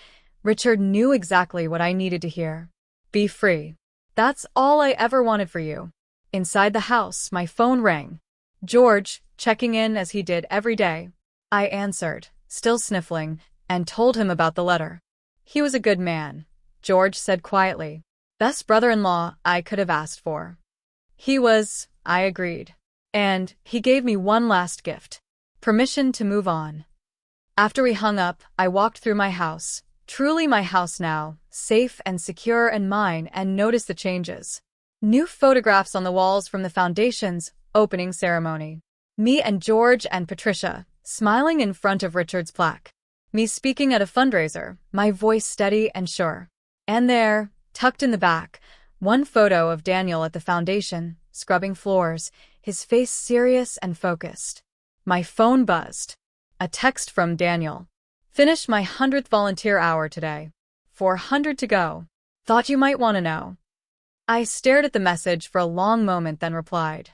Richard knew exactly what I needed to hear. Be free. That's all I ever wanted for you. Inside the house, my phone rang. George, checking in as he did every day. I answered, still sniffling, and told him about the letter. He was a good man, George said quietly. Best brother-in-law I could have asked for. He was, I agreed. And he gave me one last gift. Permission to move on. After we hung up, I walked through my house. Truly my house now, safe and secure and mine, and noticed the changes. New photographs on the walls from the foundation's opening ceremony. Me and George and Patricia, smiling in front of Richard's plaque. Me speaking at a fundraiser, my voice steady and sure. And there, tucked in the back, one photo of Daniel at the foundation, scrubbing floors, his face serious and focused. My phone buzzed. A text from Daniel. Finished my 100th volunteer hour today. 400 to go. Thought you might want to know. I stared at the message for a long moment, then replied,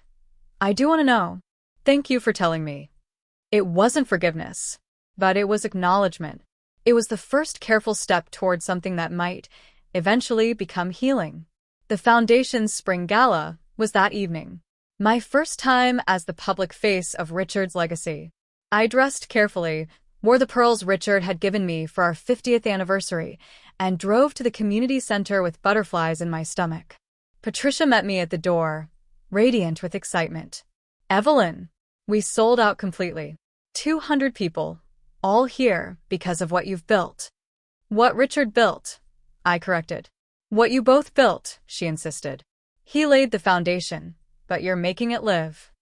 I do want to know. Thank you for telling me. It wasn't forgiveness, but it was acknowledgement. It was the first careful step toward something that might eventually become healing. The Foundation's spring gala was that evening. My first time as the public face of Richard's legacy. I dressed carefully, wore the pearls Richard had given me for our 50th anniversary, and drove to the community center with butterflies in my stomach. Patricia met me at the door, radiant with excitement. Evelyn, we sold out completely. 200 people, all here because of what you've built. What Richard built, I corrected. What you both built, she insisted. He laid the foundation, but you're making it live.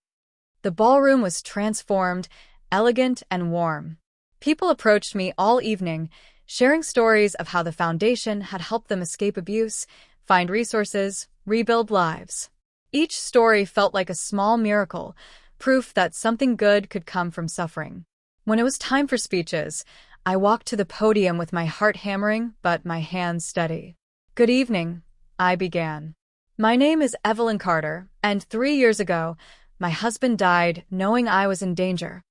The ballroom was transformed, elegant and warm. People approached me all evening, sharing stories of how the foundation had helped them escape abuse, find resources, rebuild lives. Each story felt like a small miracle, proof that something good could come from suffering. When it was time for speeches, I walked to the podium with my heart hammering but my hands steady. Good evening, I began. My name is Evelyn Carter, and 3 years ago, my husband died knowing I was in danger.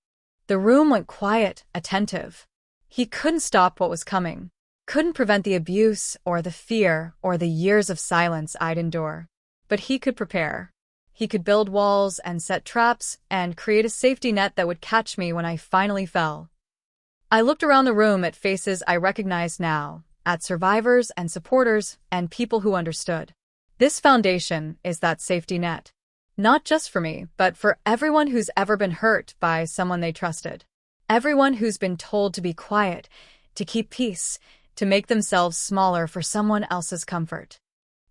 The room went quiet, attentive. He couldn't stop what was coming, couldn't prevent the abuse or the fear or the years of silence I'd endure. But he could prepare. He could build walls and set traps and create a safety net that would catch me when I finally fell. I looked around the room at faces I recognized now, at survivors and supporters and people who understood. This foundation is that safety net. Not just for me, but for everyone who's ever been hurt by someone they trusted. Everyone who's been told to be quiet, to keep peace, to make themselves smaller for someone else's comfort.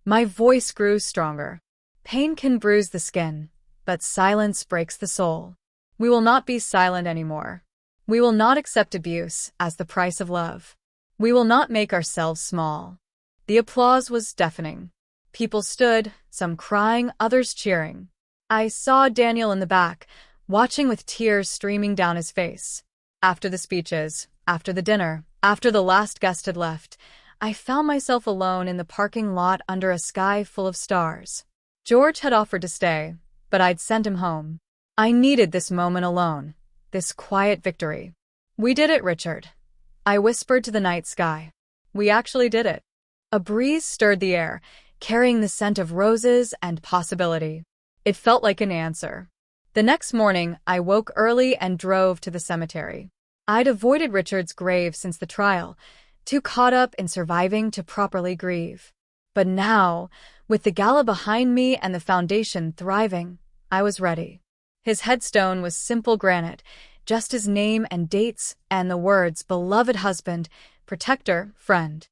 My voice grew stronger. Pain can bruise the skin, but silence breaks the soul. We will not be silent anymore. We will not accept abuse as the price of love. We will not make ourselves small. The applause was deafening. People stood, some crying, others cheering. I saw Daniel in the back, watching with tears streaming down his face. After the speeches, after the dinner, after the last guest had left, I found myself alone in the parking lot under a sky full of stars. George had offered to stay, but I'd sent him home. I needed this moment alone, this quiet victory. We did it, Richard. I whispered to the night sky. We actually did it. A breeze stirred the air, carrying the scent of roses and possibility. It felt like an answer. The next morning, I woke early and drove to the cemetery. I'd avoided Richard's grave since the trial, too caught up in surviving to properly grieve. But now, with the gala behind me and the foundation thriving, I was ready. His headstone was simple granite, just his name and dates and the words beloved husband, protector, friend.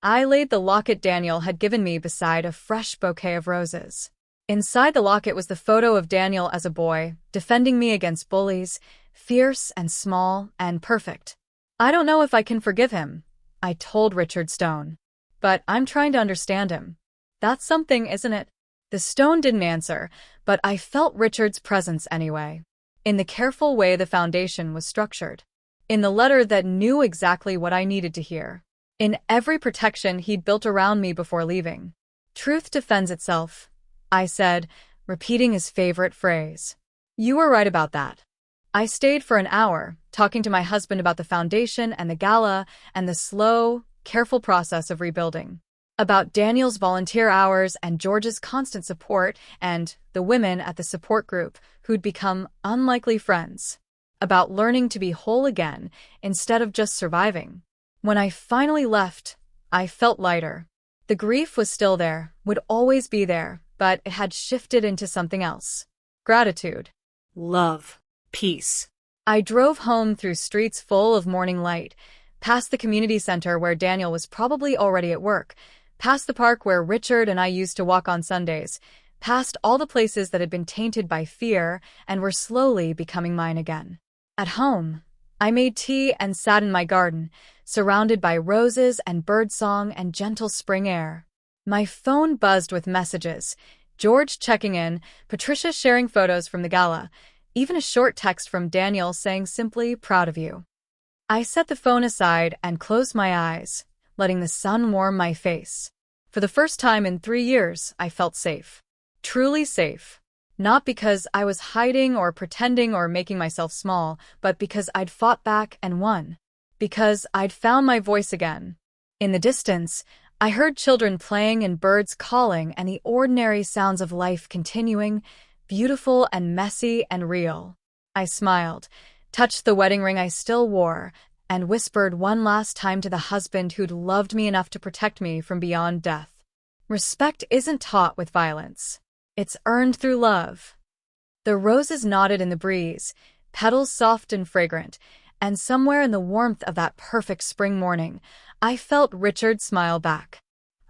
I laid the locket Daniel had given me beside a fresh bouquet of roses. Inside the locket was the photo of Daniel as a boy, defending me against bullies, fierce and small and perfect. I don't know if I can forgive him, I told Richard Stone. But I'm trying to understand him. That's something, isn't it? The stone didn't answer, but I felt Richard's presence anyway. In the careful way the foundation was structured. In the letter that knew exactly what I needed to hear. In every protection he'd built around me before leaving. Truth defends itself, I said, repeating his favorite phrase. You were right about that. I stayed for an hour, talking to my husband about the foundation and the gala and the slow, careful process of rebuilding. About Daniel's volunteer hours and George's constant support and the women at the support group who'd become unlikely friends. About learning to be whole again instead of just surviving. When I finally left, I felt lighter. The grief was still there, would always be there, but it had shifted into something else. Gratitude. Love. Peace. I drove home through streets full of morning light, past the community center where Daniel was probably already at work, past the park where Richard and I used to walk on Sundays, past all the places that had been tainted by fear and were slowly becoming mine again. At home, I made tea and sat in my garden, surrounded by roses and birdsong and gentle spring air. My phone buzzed with messages, George checking in, Patricia sharing photos from the gala, even a short text from Daniel saying simply, proud of you. I set the phone aside and closed my eyes, letting the sun warm my face. For the first time in 3 years, I felt safe. Truly safe. Not because I was hiding or pretending or making myself small, but because I'd fought back and won. Because I'd found my voice again. In the distance, I heard children playing and birds calling and the ordinary sounds of life continuing, beautiful and messy and real. I smiled, touched the wedding ring I still wore, and whispered one last time to the husband who'd loved me enough to protect me from beyond death. Respect isn't taught with violence. It's earned through love. The roses nodded in the breeze, petals soft and fragrant, and somewhere in the warmth of that perfect spring morning, I felt Richard smile back.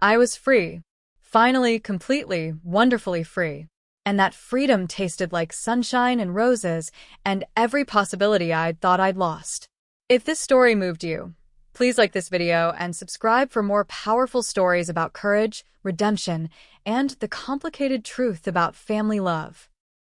I was free. Finally, completely, wonderfully free. And that freedom tasted like sunshine and roses and every possibility I'd thought I'd lost. If this story moved you, please like this video and subscribe for more powerful stories about courage, redemption, and the complicated truth about family love.